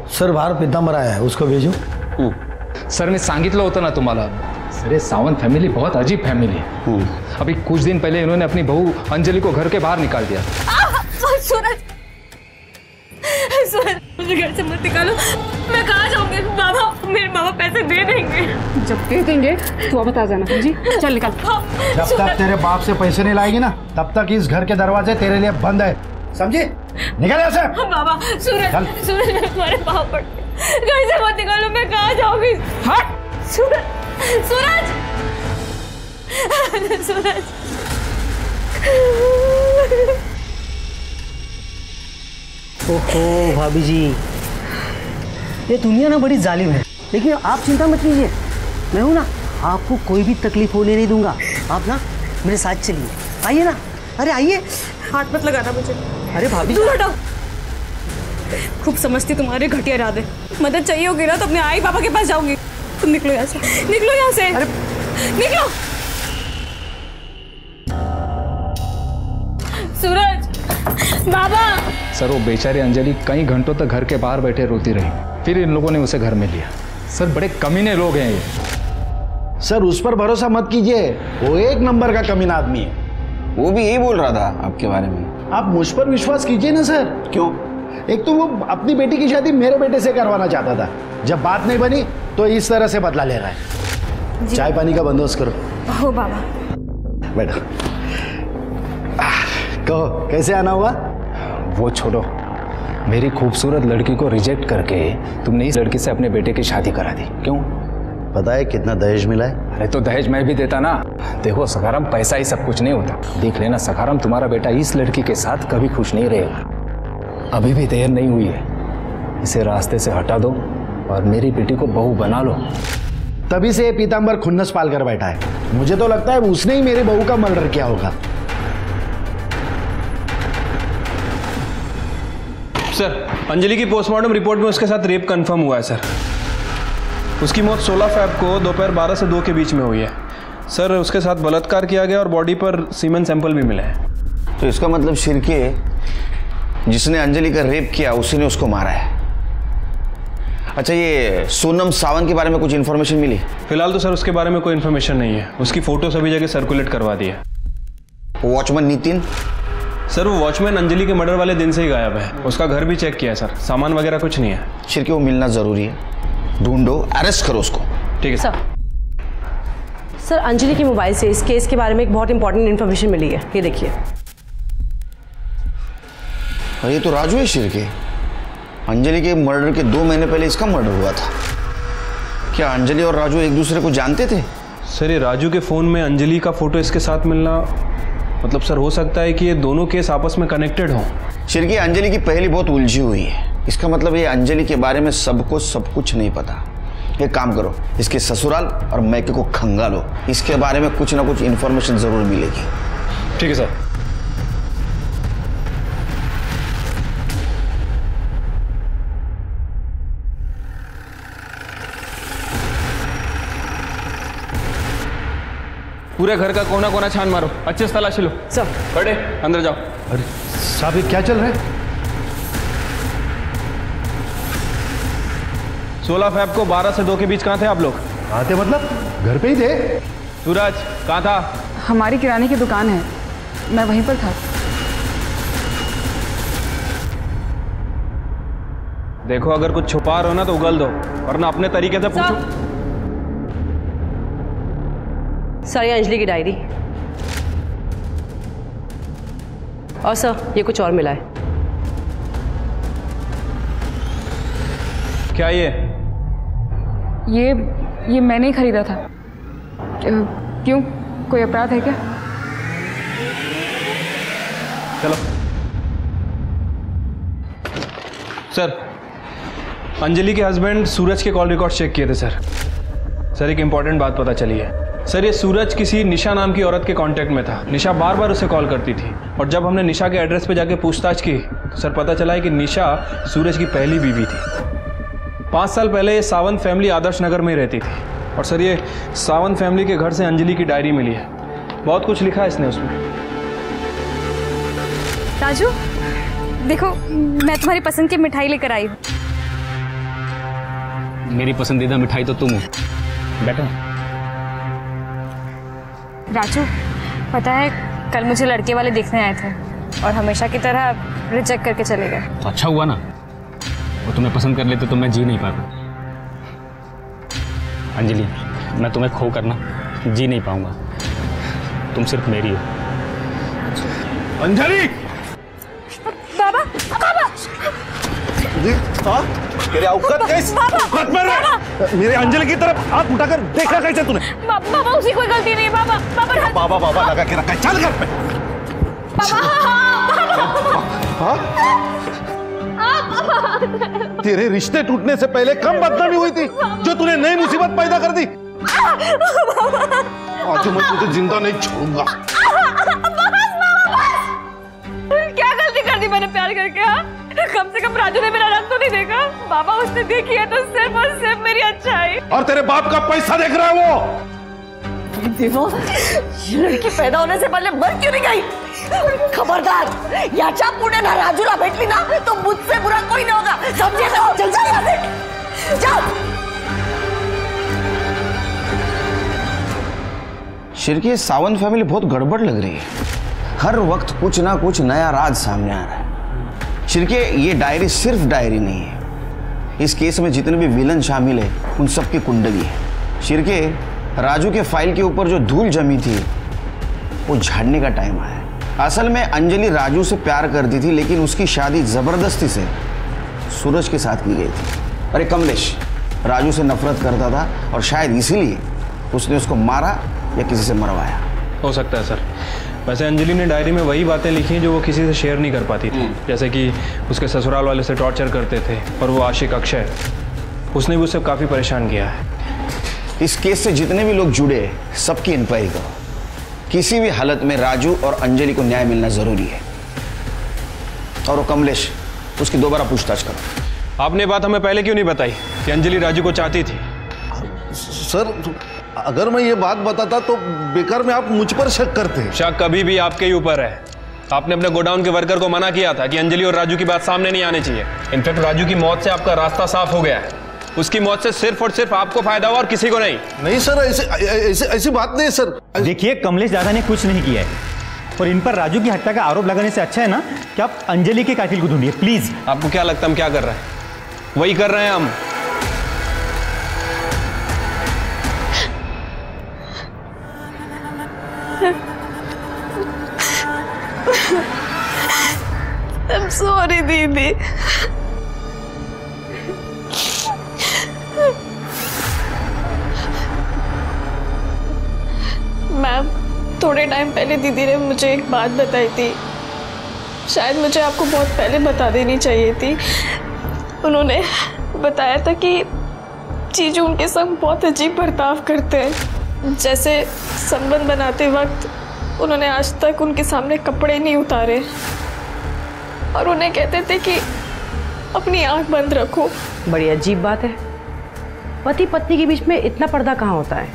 S5: सर बाहर पीतांबर आया है, उसको भेजू?
S1: सर मी सांगितलं होतं ना तुम्हाला, अरे सावंत फैमिली बहुत अजीब फैमिली है। अभी कुछ दिन पहले इन्होंने अपनी बहू अंजलि को घर के बाहर निकाल दिया।
S14: सूरज मुझे घर से मत निकालो, मैं कहाँ जाऊंगी? बाबा मेरे बाबा पैसे दे देंगे।
S11: जब दे देंगे तो अब बता जाना जी। चल निकल।
S5: जब तक तेरे बाप से पैसे नहीं लाएगी ना तब तक इस घर के दरवाजे तेरे लिए बंद है, समझी? निकल यहाँ से।
S14: बाबा सूरज मैं तुम्हारे पाँव पड़ती हूँ, घर से मत निकालो, मैं कहाँ जाऊंगी?
S5: हट
S14: सूरज सूरज सूरज।
S18: ओहो भाभी जी, ये दुनिया ना बड़ी जालिम है, लेकिन आप चिंता मत कीजिए, मैं हूं ना, आपको कोई भी तकलीफ होने नहीं दूंगा। आप ना मेरे साथ चलिए, आइए ना। अरे आइए।
S14: हाथ मत लगाना मुझे।
S18: अरे भाभी
S14: दूर हटो। खूब समझती तुम्हारे घटिया इरादे। मदद चाहिए होगी ना तो अपने आई पापा के पास जाऊंगी। तुम निकलो यहाँ से, निकलो यहाँ से। अरे निकलो। सूरज बाबा
S1: सर वो बेचारी अंजलि कई घंटों तक घर के बाहर बैठे रोती रही, फिर इन लोगों ने उसे घर में लिया। सर बड़े कमीने लोग हैं ये।
S5: सर उस पर भरोसा मत कीजिए, वो एक नंबर का कमीना आदमी है।
S3: वो भी यही बोल रहा था आपके बारे में।
S5: आप मुझ पर विश्वास कीजिए ना सर।
S3: क्यों?
S5: एक तो वो अपनी बेटी की शादी मेरे बेटे से करवाना चाहता था, जब बात नहीं बनी तो इस तरह से बदला ले रहा है। चाय पानी का बंदोबस्त करो।
S14: हो बाबा।
S5: बैठो। कहो कैसे आना हुआ?
S1: वो छोड़ो, मेरी खूबसूरत लड़की को रिजेक्ट करके तुमने इस लड़की से अपने बेटे की शादी करा दी, क्यों?
S5: पता है कितना दहेज मिला है?
S1: अरे तो दहेज मैं भी देता ना। देखो सखाराम, पैसा ही सब कुछ नहीं होता। देख लेना सखाराम, तुम्हारा बेटा इस लड़की के साथ कभी खुश नहीं रहेगा। अभी भी देर नहीं हुई है, इसे रास्ते से हटा दो और मेरी बेटी को बहू बना लो।
S5: तभी से पीतांबर खुन्नस पाल कर बैठा है। मुझे तो लगता है उसने ही मेरी बहू का मर्डर किया होगा।
S4: सर अंजलि की पोस्टमार्टम रिपोर्ट में उसके साथ रेप कंफर्म हुआ है सर। उसकी मौत 16 फ़रवरी को दोपहर 12 से 2 के बीच में हुई है सर। उसके साथ बलात्कार किया गया और बॉडी पर सीमेन सैंपल भी मिले हैं।
S3: तो इसका मतलब शिरके जिसने अंजलि का रेप किया उसी ने उसको मारा है। अच्छा ये सोनम सावंत के बारे में कुछ इन्फॉर्मेशन मिली?
S4: फिलहाल तो सर उसके बारे में कोई इन्फॉर्मेशन नहीं है। उसकी फोटो सभी जगह सर्कुलेट करवा दी है।
S3: वॉचमैन नितिन?
S4: सर वो वॉचमैन अंजलि के मर्डर वाले दिन से ही गायब है। उसका घर भी चेक किया सर, सामान वगैरह कुछ नहीं है।
S3: शिरके वो मिलना जरूरी है, ढूंढो, अरेस्ट करो उसको।
S4: ठीक है
S20: सर। सर अंजलि के मोबाइल से इस केस के बारे में एक बहुत इंपॉर्टेंट इन्फॉर्मेशन मिली है, ये देखिए।
S3: ये तो राजू है शिरके। अंजलि के मर्डर के 2 महीने पहले इसका मर्डर हुआ था। क्या अंजलि और राजू एक दूसरे को जानते थे?
S4: सर ये राजू के फोन में अंजलि का फोटो इसके साथ मिलना, मतलब सर हो सकता है कि ये दोनों केस आपस में कनेक्टेड हों।
S3: शिरके अंजलि की पहली बहुत उलझी हुई है। इसका मतलब ये अंजलि के बारे में सबको सब कुछ नहीं पता। एक काम करो, इसके ससुराल और मैके को खंगालो, इसके बारे में कुछ ना कुछ इन्फॉर्मेशन जरूर मिलेगी।
S4: ठीक है सर। पूरे घर का कोना कोना छान मारो, अच्छे से तलाशी लो।
S20: सर
S4: खड़े अंदर जाओ।
S5: अरे साहब क्या चल रहा है?
S4: 16 फ़रवरी को 12 से 2 के बीच कहाँ थे आप लोग?
S5: कहाँ थे मतलब? घर पे ही थे।
S4: सूरज कहाँ था?
S11: हमारी किराने की दुकान है, मैं वहीं पर था।
S4: देखो अगर कुछ छुपा रहे हो ना तो उगल दो, वरना अपने तरीके से पूछो।
S20: सर ये अंजलि की डायरी, और सर ये कुछ और मिला है।
S4: क्या
S11: ये मैंने ही खरीदा था। क्यों, कोई अपराध है क्या?
S4: चलो सर, अंजलि के हस्बैंड सूरज के कॉल रिकॉर्ड चेक किए थे सर। सर एक इंपॉर्टेंट बात पता चली है सर। ये सूरज किसी निशा नाम की औरत के कांटेक्ट में था। निशा बार बार उसे कॉल करती थी, और जब हमने निशा के एड्रेस पे जाके पूछताछ की तो सर पता चला है कि निशा सूरज की पहली बीवी थी। 5 साल पहले ये सावंत फैमिली आदर्श नगर में रहती थी, और सर ये सावंत फैमिली के घर से अंजलि की डायरी मिली है। बहुत कुछ लिखा है इसने उसमें।
S14: राजू देखो, मैं तुम्हारी पसंद की मिठाई लेकर आई हूँ।
S8: मेरी पसंदीदा मिठाई तो तुम हो। बैठो।
S14: राजू पता है, कल मुझे लड़के वाले देखने आए थे और हमेशा की तरह रिजेक्ट करके चले गए।
S8: तो अच्छा हुआ ना, वो तुम्हें पसंद कर लेते तो मैं जी नहीं पाता। अंजलि मैं तुम्हें खो कर ना जी नहीं पाऊंगा, तुम सिर्फ मेरी हो।
S6: अंजलि!
S14: बाबा बाबा
S6: तेरे औकात कैसे? औकात में रह। मेरे अंजलि की तरफ हाथ उठाकर देखा कैसे तूने?
S14: बाबा उसकी कोई गलती नहीं। बाबा
S6: बाबा बाबा लगा के रखा है। चल घर पे। तेरे रिश्ते टूटने से पहले कम बदनामी हुई थी जो तूने नई मुसीबत पैदा कर दी। आज मैं तुझे जिंदा नहीं छोड़ूंगा।
S14: क्या गलती कर दी मैंने प्यार करके? हाँ, कम से कम राजू ने मेरा रंग तो नहीं देखा। बाबा उसने देखी है तो सिर्फ और सिर्फ मेरी अच्छाई।
S6: और तेरे बाप का पैसा देख रहा है वो।
S9: देवो, ये लड़की पैदा होने से पहले मर क्यों नहीं गई? खबरदार, याच्या पुढे ना राजूला भेटली ना
S3: शिरके, सावंत फैमिली बहुत गड़बड़ लग रही है। हर वक्त कुछ ना कुछ नया राज सामने आ रहा है। शिरके, ये डायरी सिर्फ डायरी नहीं है, इस केस में जितने भी विलन शामिल है उन सबकी कुंडली है। शिरके, राजू के फाइल के ऊपर जो धूल जमी थी वो झाड़ने का टाइम आया है। असल में अंजलि राजू से प्यार करती थी, लेकिन उसकी शादी जबरदस्ती से सूरज के साथ की गई थी। अरे कमलेश राजू से नफरत करता था और शायद इसीलिए उसने उसको मारा या किसी से मरवाया।
S4: हो सकता है सर। वैसे अंजलि ने डायरी में वही बातें लिखी हैं जो वो किसी से शेयर नहीं कर पाती थी, जैसे कि उसके ससुराल वाले से टॉर्चर करते थे और वो आशिक अक्षय, उसने भी उसे काफ़ी परेशान किया है।
S3: इस केस से जितने भी लोग जुड़े हैं सबकी इंक्वायरी करो। किसी भी हालत में राजू और अंजलि को न्याय मिलना जरूरी है। और वो कमलेश, उसकी दोबारा पूछताछ करो।
S4: आपने बात हमें पहले क्यों नहीं बताई कि अंजलि राजू को चाहती थी?
S6: सर, अगर मैं ये बात बताता तो बेकार में आप मुझ पर शक करते।
S4: शक कभी भी आपके ही ऊपर है। आपने अपने गोडाउन के वर्कर को मना किया था कि अंजलि और राजू की बात सामने नहीं आनी चाहिए। इनफैक्ट राजू की मौत से आपका रास्ता साफ हो गया है। उसकी मौत से सिर्फ और सिर्फ आपको फायदा हुआ और किसी को नहीं।
S6: नहीं सर, ऐसी बात नहीं है सर।
S8: देखिए, कमलेश दादा ने कुछ नहीं किया है और इन पर राजू की हत्या का आरोप लगाने से अच्छा है ना कि आप अंजलि के कातिल को ढूंढिए प्लीज।
S4: आपको क्या लगता है हम क्या कर रहे हैं? वही कर रहे हैं हम।
S15: I'm sorry, दीदी। मैम, थोड़े टाइम पहले दीदी ने मुझे एक बात बताई थी, शायद मुझे आपको बहुत पहले बता देनी चाहिए थी। उन्होंने बताया था कि जीजू उनके संग बहुत अजीब बर्ताव करते हैं। जैसे संबंध बनाते वक्त उन्होंने आज तक उनके सामने कपड़े नहीं उतारे और उन्हें कहते थे कि अपनी आंख बंद रखो।
S20: बड़ी अजीब बात है। पति पत्नी के बीच में इतना पर्दा कहाँ होता है?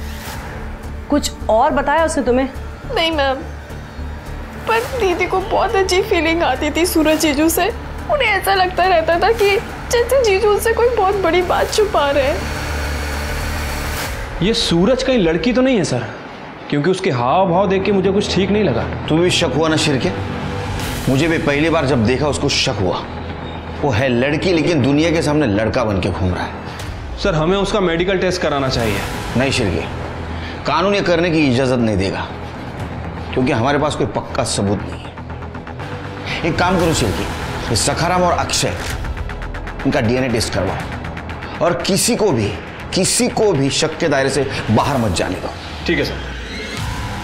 S20: कुछ और बताया उसने तुम्हें?
S15: नहीं मैम, पर दीदी को बहुत अजीब फीलिंग आती थी सूरज जीजू से। उन्हें ऐसा लगता रहता था कि जैसे जीजू उनसे कोई बहुत बड़ी बात छुपा रहे हैं।
S4: ये सूरज कहीं लड़की तो नहीं है सर? क्योंकि उसके हाव भाव देख के मुझे कुछ ठीक नहीं लगा।
S3: तुम्हें भी शक हुआ ना शिरके? मुझे भी पहली बार जब देखा उसको शक हुआ। वो है लड़की लेकिन दुनिया के सामने लड़का बन के घूम रहा है।
S4: सर, हमें उसका मेडिकल टेस्ट कराना चाहिए।
S3: नहीं शिरके, कानून ये करने की इजाजत नहीं देगा क्योंकि हमारे पास कोई पक्का सबूत नहीं है। एक काम करो शिरके, सखाराम और अक्षय इनका डीएनए टेस्ट करवाओ और किसी को भी शक के दायरे से बाहर मत जाने दो।
S4: ठीक है सर।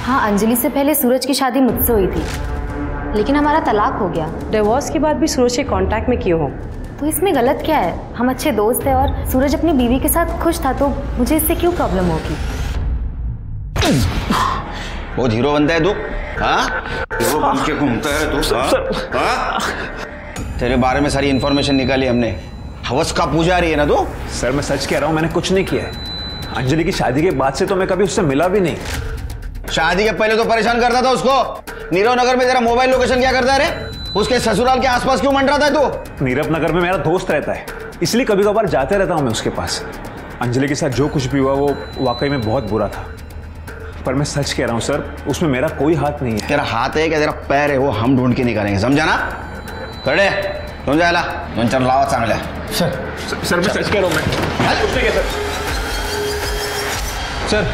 S15: हाँ, अंजलि से पहले सूरज की शादी मुझसे हुई थी, लेकिन हमारा तलाक हो गया।
S20: डिवोर्स के बाद भी सूरज के कांटेक्ट में क्यों हो?
S15: तो इसमें गलत क्या है? हम अच्छे दोस्त हैं और सूरज अपनी बीवी के साथ खुश था, तो मुझे इससे क्यों प्रॉब्लम होगी?
S3: वो हीरो बनता है तू? हाँ, हीरो बन के घूमता है तू? हाँ? तेरे बारे में सारी इंफॉर्मेशन निकाली हमने। हवस का पुजारी है ना तू?
S13: सर, मैं सच कह रहा हूँ, मैंने कुछ नहीं किया है। अंजलि की शादी के बाद से तो मैं कभी उससे मिला भी नहीं।
S3: शादी के पहले तो परेशान करता था उसको। नीरव नगर में तेरा मोबाइल लोकेशन क्या करता है रे? उसके ससुराल के आसपास क्यों मंडराता है तू?
S13: नीरव नगर में मेरा दोस्त रहता है, इसलिए कभी कभार जाते रहता हूँ मैं उसके पास। अंजलि के साथ जो कुछ भी हुआ वो वाकई में बहुत बुरा था, पर मैं सच कह रहा हूँ सर, उसमें मेरा कोई हाथ नहीं है।
S3: तेरा हाथ है क्या तेरा पैर है? वो हम ढूंढ के निकालेंगे, समझा ना? खड़े तुम जायला दोन चार लावा चांगल्या।
S4: सर मैं सच कह रहा हूँ मैं। सर,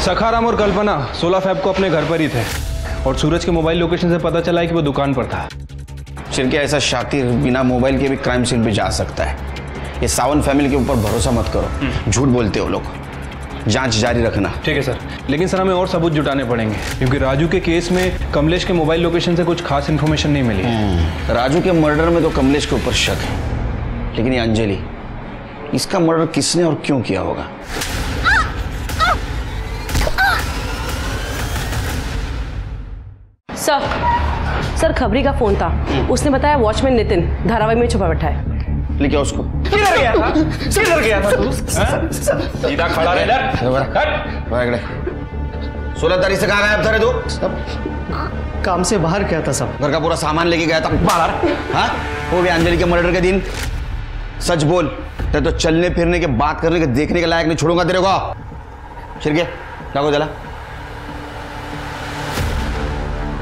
S4: सखाराम और कल्पना 16 फैब को अपने घर पर ही थे और सूरज के मोबाइल लोकेशन से पता चला है कि वो दुकान पर था।
S3: शिरके, ऐसा शातिर बिना मोबाइल के भी क्राइम सीन पे जा सकता है। ये सावंत फैमिली के ऊपर भरोसा मत करो, झूठ बोलते हो लोग। जांच जारी रखना।
S4: ठीक है सर, लेकिन सर हमें और सबूत जुटाने पड़ेंगे क्योंकि राजू के केस में कमलेश के मोबाइल लोकेशन से कुछ खास इन्फॉर्मेशन नहीं मिली।
S3: राजू के मर्डर में तो कमलेश के ऊपर शक है, लेकिन ये अंजलि, इसका मर्डर किसने और क्यों किया होगा?
S20: सर खबरी का फोन था। उसने बताया वॉचमैन नितिन धारावाही में छुपा बैठा है।
S3: लेके उसको।
S4: किधर गया था? किधर गया था तू? सीधा खड़ा रह इधर।
S3: 16 तारीख से कहाँ गायब था रे तू?
S18: काम से बाहर गया था सब।
S3: घर का पूरा सामान लेके गया था बाहर? हाँ, वो भी अंजलि के मर्डर के दिन। सच बोल, तेरे तो चलने फिरने के, बात करने के, देखने के लायक नहीं छोड़ूंगा तेरे को। शिरके, डाको जला।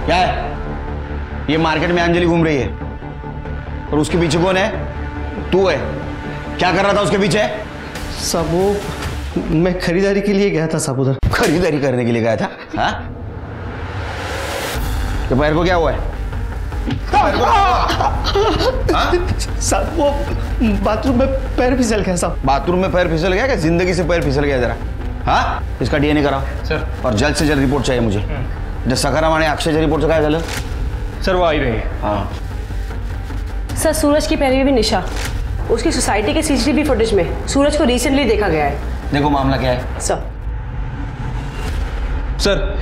S3: क्या है? ये मार्केट में अंजलि घूम रही है और उसके पीछे कौन है? तू है। क्या कर रहा था उसके पीछे?
S18: साहब वो मैं खरीदारी के लिए गया था साहब उधर।
S3: खरीदारी करने के लिए गया था? हाँ? तो पैर को क्या हुआ है?
S18: साहब वो बाथरूम में पैर फिसल गया साहब।
S3: बाथरूम में पैर फिसल गया? क्या जिंदगी से पैर फिसल गया जरा? हाँ, इसका डीएनए कराओ
S4: सर।
S3: और जल्द से जल्द रिपोर्ट चाहिए मुझे। जो सखाराम आणि अक्षय रिपोर्ट से क्या झालं?
S4: सर वो आ ही रही है।
S3: हाँ
S20: सर सूरज की पहले भी निशा, उसकी सोसाइटी के सीसीटीवी फुटेज में सूरज को रिसेंटली देखा गया है।
S3: देखो मामला क्या है
S20: सर।
S4: सर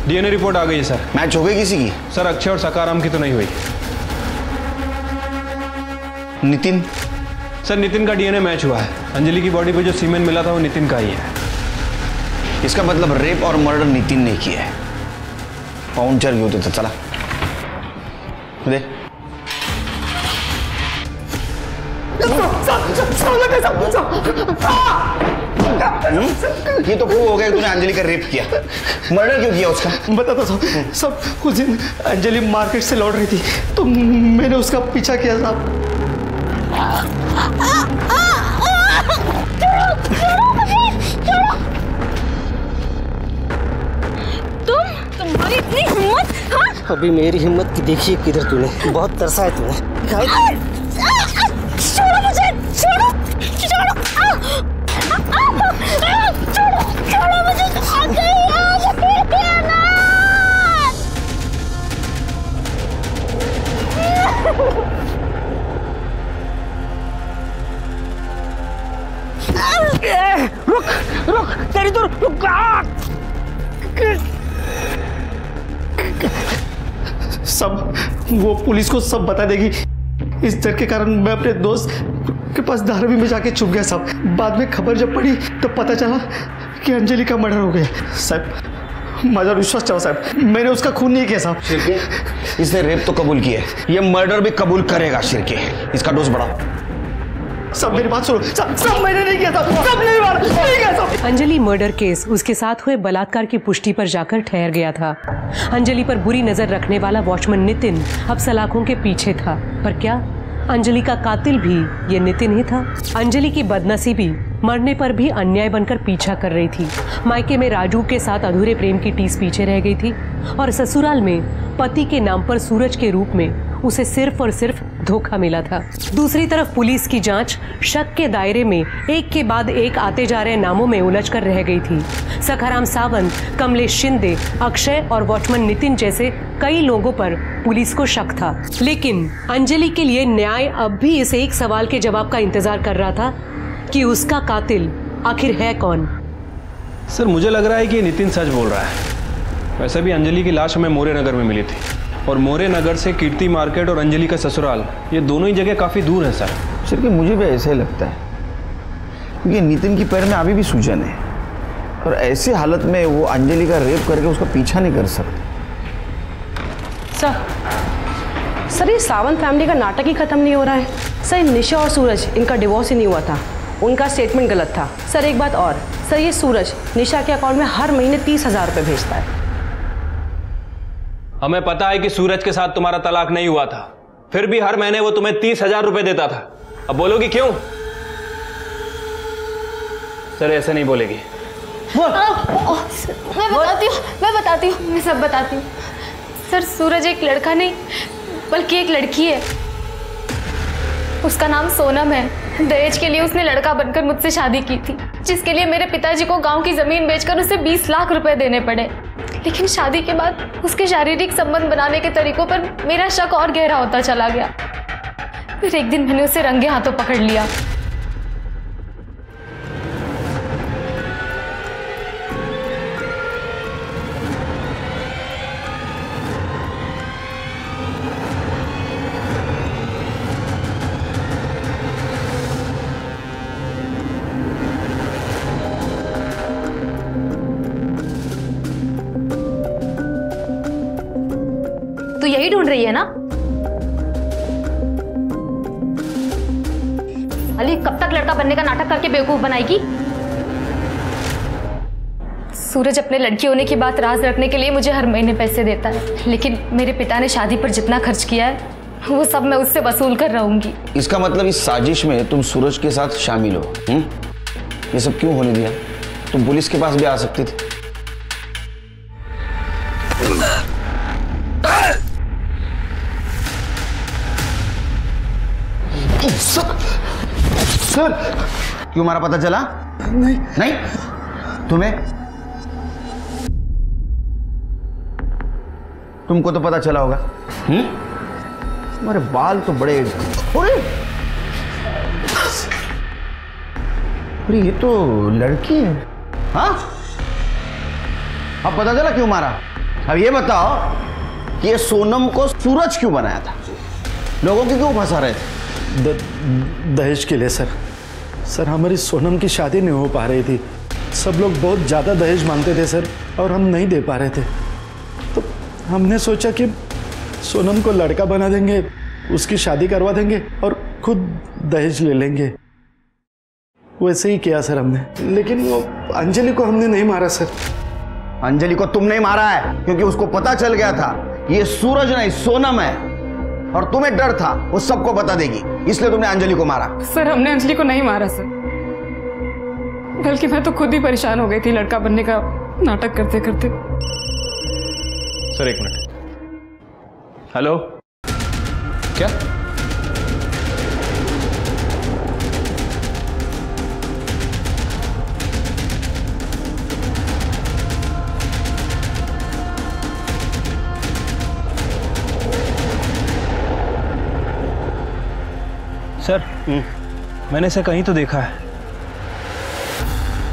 S4: डीएनए रिपोर्ट आ गई है सर।
S3: मैच हो गई किसी की?
S4: सर अक्षय और सखाराम की तो नहीं हुई।
S3: नितिन?
S4: सर नितिन का डीएनए मैच हुआ है। अंजलि की बॉडी पे जो सीमेंट मिला था वो नितिन का ही है।
S3: इसका मतलब रेप और मर्डर नितिन ने किया है। पाउंचर घेऊ तिथं, चला दे। ये तो प्रूव हो गया तूने अंजलि का रेप किया। मर्डर क्यों किया उसका?
S18: बताता साहब। सब कुछ दिन अंजलि मार्केट से लौट रही थी तो मैंने उसका पीछा किया साहब।
S15: तुम्हारी इतनी हिम्मत? हाँ?
S18: अभी मेरी हिम्मत की देखिए किधर तूने। बहुत तरसा है तूने।
S15: छोड़ो मुझे, छोड़ो, छोड़ो, छोड़ो मुझे।
S18: रुक रुक, तेरी तो रुक। सब वो पुलिस को सब बता देगी। इस डर के कारण मैं अपने दोस्त के पास धारावी में जाके छुप गया साहब। बाद में खबर जब पड़ी तो पता चला कि अंजलि का मर्डर हो गया। साहब मुझे विश्वास चाहो साहब, मैंने उसका खून नहीं किया साहब।
S3: शिरके, इसने रेप तो कबूल किया है, ये मर्डर भी कबूल करेगा। शिरके, इसका डोज बढ़ाओ।
S18: सब मेरी बात सुनो। सब मैंने नहीं किया था। सब नहीं मारा, नहीं किया सब।
S2: अंजलि मर्डर केस उसके साथ हुए बलात्कार की पुष्टि पर जाकर ठहर गया था। अंजलि पर बुरी नजर रखने वाला वॉचमैन नितिन अब सलाखों के पीछे था। पर क्या अंजलि का कातिल भी ये नितिन ही था? अंजलि की बदनसीबी मरने पर भी अन्याय बनकर पीछा कर रही थी। मायके में राजू के साथ अधूरे प्रेम की टीस पीछे रह गई थी और ससुराल में पति के नाम पर सूरज के रूप में उसे सिर्फ और सिर्फ धोखा मिला था। दूसरी तरफ पुलिस की जांच शक के दायरे में एक के बाद एक आते जा रहे नामों में उलझ कर रह गई थी। सखाराम सावंत, कमलेश शिंदे, अक्षय और वॉचमैन नितिन जैसे कई लोगों पर पुलिस को शक था। लेकिन अंजलि के लिए न्याय अब भी इस एक सवाल के जवाब का इंतजार कर रहा था कि उसका कातिल आखिर है कौन।
S4: सर मुझे लग रहा है कि नितिन सच बोल रहा है। वैसे भी अंजलि की लाश हमें मोरे नगर में मिली थी और मोरे नगर से कीर्ति मार्केट और अंजलि का ससुराल ये दोनों ही जगह काफ़ी दूर है सर।
S3: सर कि मुझे भी ऐसे ही लगता है क्योंकि नितिन की पैर में अभी भी सूजन है और ऐसी हालत में वो अंजलि का रेप करके उसका पीछा नहीं कर सकते।
S20: सर ये सावंत फैमिली का नाटक ही खत्म नहीं हो रहा है। सर निशा और सूरज इनका डिवोर्स ही नहीं हुआ था, उनका स्टेटमेंट गलत था। सर एक बात और, सर ये सूरज निशा के अकाउंट में हर महीने 30,000 रुपये भेजता है।
S4: हमें पता है कि सूरज के साथ तुम्हारा तलाक नहीं हुआ था, फिर भी हर महीने वो तुम्हें 30,000 रुपए देता था। अब बोलोगी क्यों? सर ऐसे नहीं बोलेगी।
S14: मैं बताती हूँ, मैं सब बताती हूँ। सर सूरज एक लड़का नहीं बल्कि एक लड़की है। उसका नाम सोनम है। दहेज के लिए उसने लड़का बनकर मुझसे शादी की थी, जिसके लिए मेरे पिताजी को गांव की जमीन बेचकर उसे 20 लाख रुपए देने पड़े। लेकिन शादी के बाद उसके शारीरिक संबंध बनाने के तरीकों पर मेरा शक और गहरा होता चला गया। फिर एक दिन मैंने उसे रंगे हाथों पकड़ लिया।
S15: तू यही ढूंढ रही है ना? अली कब तक लड़का बनने का नाटक करके बेवकूफ बनाएगी?
S14: सूरज अपने लड़की होने की बात राज रखने के लिए मुझे हर महीने पैसे देता है, लेकिन मेरे पिता ने शादी पर जितना खर्च किया है वो सब मैं उससे वसूल कर रहूंगी।
S3: इसका मतलब इस साजिश में तुम सूरज के साथ शामिल हो? ये सब क्यों होने दिया? तुम पुलिस के पास भी आ सकती थी। सर क्यों मारा पता चला? नहीं तुम्हें? तुमको तो पता चला होगा। तुम्हारे बाल तो बड़े, अरे ये तो लड़की है। हाँ अब पता चला क्यों मारा? अब ये बताओ कि ये सोनम को सूरज क्यों बनाया था? लोगों की क्यों फंसा रहे थे?
S5: दहेज के लिए सर हमारी सोनम की शादी नहीं हो पा रही थी। सब लोग बहुत ज़्यादा दहेज मांगते थे सर, और हम नहीं दे पा रहे थे। तो हमने सोचा कि सोनम को लड़का बना देंगे, उसकी शादी करवा देंगे और खुद दहेज ले लेंगे। वैसे ही किया सर हमने, लेकिन वो अंजलि को हमने नहीं मारा सर।
S3: अंजलि को तुमने मारा है क्योंकि उसको पता चल गया था ये सूरज नहीं सोनम है, और तुम्हें डर था वो सबको बता देगी, इसलिए तुमने अंजलि को मारा।
S11: सर हमने अंजलि को नहीं मारा सर, बल्कि मैं तो खुद ही परेशान हो गई थी लड़का बनने का नाटक करते करते।
S4: सर एक मिनट। हेलो, क्या? सर मैंने इसे कहीं तो देखा है।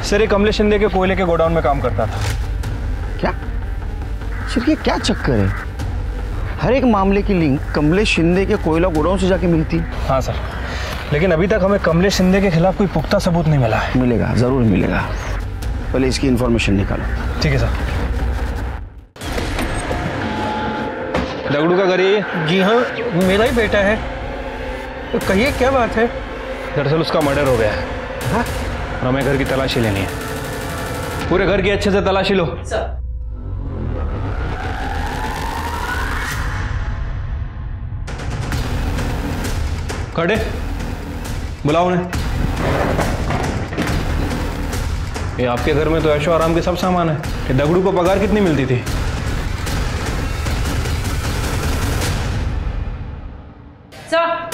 S4: सर ये कमलेश शिंदे के कोयले के गोडाउन में काम करता था।
S3: क्या? सर ये क्या चक्कर है? हर एक मामले की लिंक कमलेश शिंदे के कोयला गोडाउन से जाके मिलती है।
S4: हाँ सर, लेकिन अभी तक हमें कमलेश शिंदे के खिलाफ कोई पुख्ता सबूत नहीं मिला है।
S3: मिलेगा, जरूर मिलेगा। पहले इसकी इंफॉर्मेशन निकालो।
S4: ठीक है सर। दगड़ू का घर ये?
S7: जी हाँ, मेरा ही बेटा है। तो कहिए क्या बात है?
S4: दरअसल उसका मर्डर हो गया है।
S7: हाँ?
S4: और हमें घर की तलाशी लेनी है। पूरे घर की अच्छे से तलाशी लो।
S20: सर।
S4: खड़े, बुलाओ उन्हें। ये आपके घर में तो ऐशो आराम के सब सामान है। ये दगड़ू को पगार कितनी मिलती थी?
S20: Sir.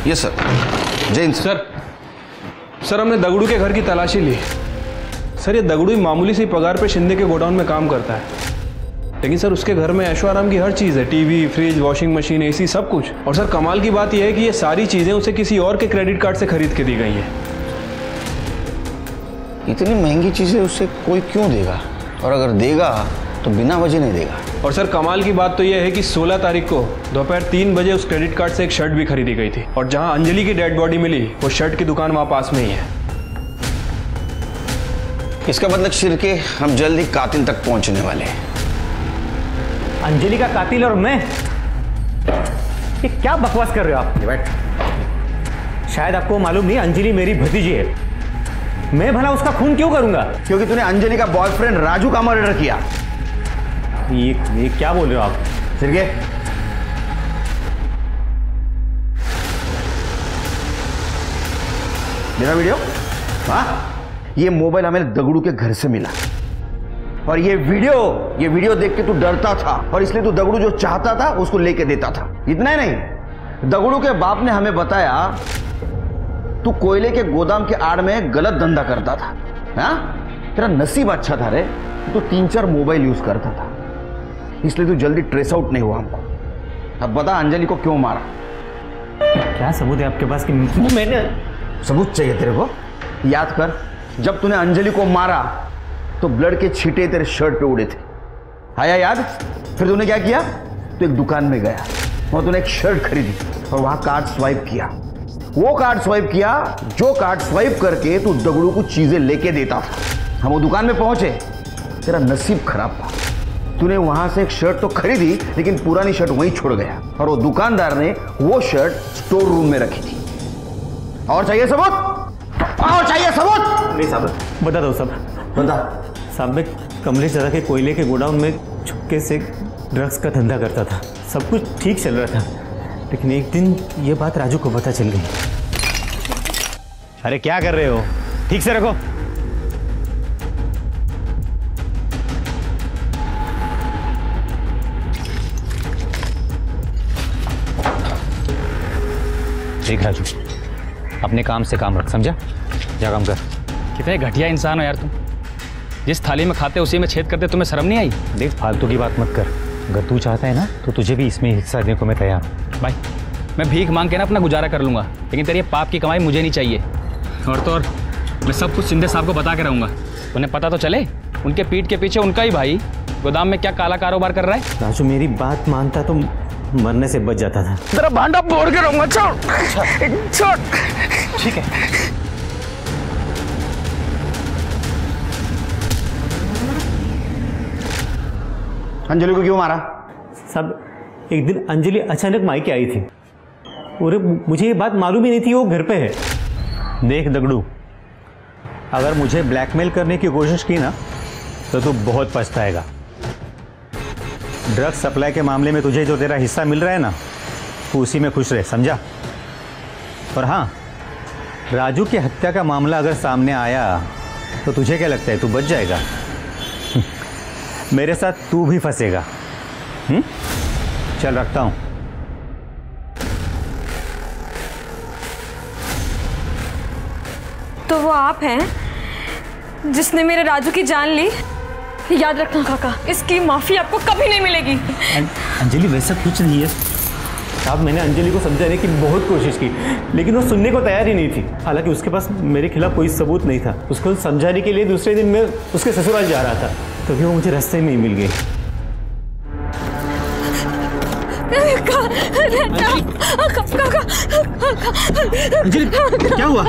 S3: Yes sir. Jain
S4: sir. Sir हमने दगड़ू के घर की तलाशी ली। सर ये दगड़ू ही मामूली सी पगार पे शिंदे के गोडाउन में काम करता है, लेकिन सर उसके घर में ऐशो आराम की हर चीज़ है। TV, fridge, washing machine, AC, सब कुछ। और सर कमाल की बात यह है कि ये सारी चीज़ें उसे किसी और के क्रेडिट कार्ड से खरीद के दी गई हैं।
S3: इतनी महंगी चीज़ें उससे कोई क्यों देगा? और अगर देगा तो बिना वजह नहीं देगा।
S4: और सर कमाल की बात तो यह है कि 16 तारीख को दोपहर 3 बजे उस क्रेडिट कार्ड से एक शर्ट भी खरीदी गई थी, और जहां अंजलि की डेड बॉडी मिली वो शर्ट की दुकान वहां पास में ही है।
S3: इसका मतलब शिरके हम जल्द ही कातिल तक पहुंचने वाले हैं।
S8: अंजलि का कातिल और मैं? ये क्या बकवास कर रहे हो आप? बैठ। शायद आपको मालूम नहीं, अंजलि मेरी भतीजी है। मैं भला उसका खून क्यों करूंगा?
S3: क्योंकि तूने अंजलि का बॉयफ्रेंड राजू का मर्डर किया।
S8: ये क्या बोल रहे हो आप?
S3: शिरके मेरा वीडियो? हाँ, ये मोबाइल हमें दगड़ू के घर से मिला, और ये वीडियो देख के तू डरता था, और इसलिए तू दगड़ू जो चाहता था उसको लेके देता था। इतना ही नहीं, दगड़ू के बाप ने हमें बताया तू कोयले के गोदाम के आड़ में गलत धंधा करता था। हाँ, तेरा नसीब अच्छा था रे, तू 3-4 मोबाइल यूज करता था, इसलिए तू जल्दी ट्रेस आउट नहीं हुआ हमको। अब बता अंजलि को क्यों मारा?
S8: क्या सबूत है आपके पास कि मैंने?
S3: सबूत चाहिए तेरे को? याद कर, जब तूने अंजलि को मारा तो ब्लड के छींटे तेरे शर्ट पे उड़े थे। आया याद? फिर तूने क्या किया? तो एक दुकान में गया और तूने एक शर्ट खरीदी और वहां कार्ड स्वाइप किया। वो कार्ड स्वाइप किया जो कार्ड स्वाइप करके तू दगड़ू को चीजें लेके देता था। हम वो दुकान में पहुंचे, तेरा नसीब खराब था, तूने वहां से एक शर्ट तो खरीदी, लेकिन पुरानी शर्ट वहीं छोड़ गया और वो दुकानदार ने वो शर्ट स्टोर रूम में रखी थी। और चाहिए सबूत? और चाहिए सबूत?
S8: नहीं साहब, बता दो साहब।
S3: बता
S8: साहब, मैं कमलेश दादा के कोयले के गोडाउन में चुपके से ड्रग्स का धंधा करता था। सब कुछ ठीक चल रहा था, लेकिन एक दिन ये बात राजू को पता चल गई।
S13: अरे क्या कर रहे हो? ठीक से रखो। देख राजू, अपने काम से काम रख, समझा? जा काम कर।
S21: कितने घटिया इंसान हो यार तुम। जिस थाली में खाते उसी में छेद करते, तुम्हें शर्म नहीं आई?
S13: देख, फालतू की बात मत कर। अगर तू चाहता है ना तो तुझे भी इसमें हिस्सा देने को मैं तैयार हूँ।
S21: भाई, मैं भीख मांग के ना अपना गुजारा कर लूँगा, लेकिन तेरी पाप की कमाई मुझे नहीं चाहिए। और तो और मैं सब कुछ शिंदे साहब को बता के रहूँगा। उन्हें पता तो चले उनके पीठ के पीछे उनका ही भाई गोदाम में क्या काला कारोबार कर रहा है।
S8: राजू, मेरी बात मानता तो मरने से बच जाता था।
S21: तेरा भांडा फोड़ के रहूँगा। छोड़।
S8: ठीक है।
S3: अंजलि को क्यों मारा?
S8: सब एक दिन अंजलि अचानक मायके आई थी और मुझे ये बात मालूम ही नहीं थी वो घर पे है।
S13: देख दगड़ू, अगर मुझे ब्लैकमेल करने की कोशिश की ना तो तू बहुत पछताएगा। ड्रग्स सप्लाई के मामले में तुझे जो तेरा हिस्सा मिल रहा है ना, तू उसी में खुश रहे, समझा? और हाँ, राजू की हत्या का मामला अगर सामने आया तो तुझे क्या लगता है तू बच जाएगा? मेरे साथ तू भी फंसेगा। चल रखता हूं।
S14: तो वो आप हैं जिसने मेरे राजू की जान ली? याद रखना काका, इसकी माफी आपको कभी नहीं मिलेगी।
S8: अंजलि, वैसा कुछ नहीं है साहब। मैंने अंजलि को समझाने की बहुत कोशिश की, लेकिन वो सुनने को तैयार ही नहीं थी। हालांकि उसके पास मेरे खिलाफ कोई सबूत नहीं था। उसको समझाने के लिए दूसरे दिन मैं उसके ससुराल जा रहा था, तभी वो मुझे रास्ते में ही मिल गई।
S14: अंजलि,
S8: क्या हुआ?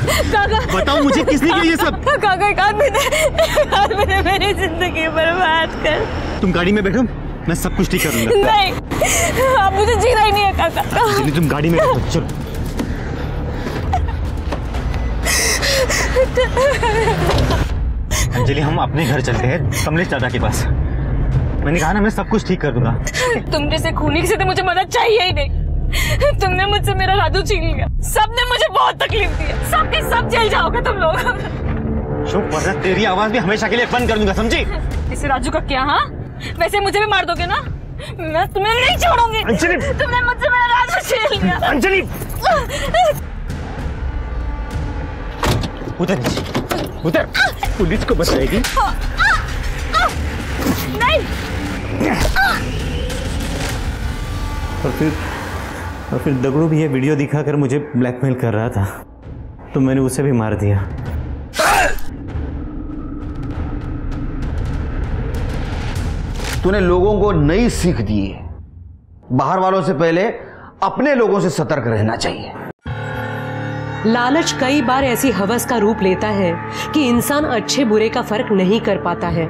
S14: काका,
S8: बताओ मुझे, किसने किया ये सब?
S14: काका, एक आदमी ने मेरी जिंदगी बर्बाद कर।
S8: तुम गाड़ी में बैठो, मैं सब कुछ ठीक कर लूंगा।
S14: नहीं, आप मुझे जीना ही नहीं है काका।
S8: अंजलि, तुम गाड़ी में बैठो, चलो। अंजलि, हम अपने घर चलते हैं, कमलेश दादा के पास। मैंने कहा ना, मैं सब कुछ ठीक कर दूंगा।
S14: तुम जैसे खूनी से तो मुझे मदद चाहिए ही नहीं। तुमने मुझसे मेरा राजू छीन लिया। सबने मुझे बहुत तकलीफ दी है। सब के सब जेल जाओगे तुम लोग।
S8: चुप, वरना तेरी आवाज भी हमेशा के लिए बंद कर दूंगा, समझी?
S14: इसे राजू का क्या? हाँ, वैसे मुझे भी मार दोगे ना? मैं तुम्हें नहीं छोड़ूंगी।
S8: अंजलि,
S14: तुमने मुझसे मेरा राजू छीन लिया।
S8: अंजलि, उधर उधर, पुलिस को बताएगी।
S14: नहीं।
S8: और फिर दगड़ू भी ये वीडियो दिखाकर मुझे ब्लैकमेल कर रहा था, तो मैंने उसे भी मार दिया।
S3: तूने लोगों को नई सीख दी है। बाहर वालों से पहले अपने लोगों से सतर्क रहना चाहिए।
S2: लालच कई बार ऐसी हवस का रूप लेता है कि इंसान अच्छे बुरे का फर्क नहीं कर पाता है।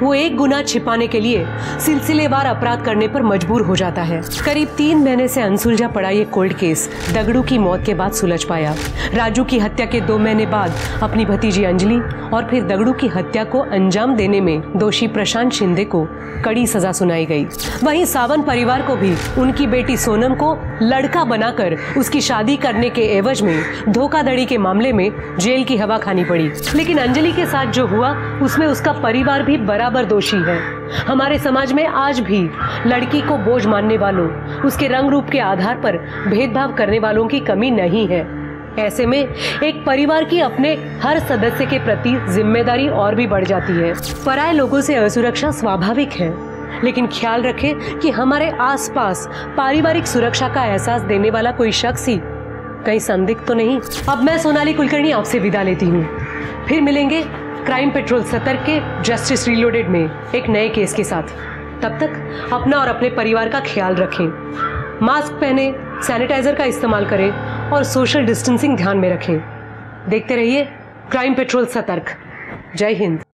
S2: वो एक गुनाह छिपाने के लिए सिलसिलेवार अपराध करने पर मजबूर हो जाता है। करीब 3 महीने से अनसुलझा पड़ा ये कोल्ड केस दगड़ू की मौत के बाद सुलझ पाया। राजू की हत्या के 2 महीने बाद अपनी भतीजी अंजलि और फिर दगड़ू की हत्या को अंजाम देने में दोषी प्रशांत शिंदे को कड़ी सजा सुनाई गई। वहीं सावंत परिवार को भी उनकी बेटी सोनम को लड़का बनाकर उसकी शादी करने के एवज में धोखाधड़ी के मामले में जेल की हवा खानी पड़ी। लेकिन अंजलि के साथ जो हुआ उसमें उसका परिवार भी बराबर दोषी है। हमारे समाज में आज भी लड़की को बोझ मानने वालों, उसके रंग रूप के आधार पर भेदभाव करने वालों की कमी नहीं है। ऐसे में एक परिवार की अपने हर सदस्य के प्रति जिम्मेदारी और भी बढ़ जाती है। पराये लोगों से असुरक्षा स्वाभाविक है, लेकिन ख्याल रखें कि हमारे आसपास पारिवारिक सुरक्षा का एहसास देने वाला कोई शख्स ही कहीं संदिग्ध तो नहीं। अब मैं सोनाली कुलकर्णी आपसे विदा लेती हूँ। फिर मिलेंगे क्राइम पेट्रोल सतर्क के जस्टिस रीलोडेड में एक नए केस के साथ। तब तक अपना और अपने परिवार का ख्याल रखें, मास्क पहने, सैनिटाइजर का इस्तेमाल करें और सोशल डिस्टेंसिंग ध्यान में रखें। देखते रहिए क्राइम पेट्रोल सतर्क। जय हिंद।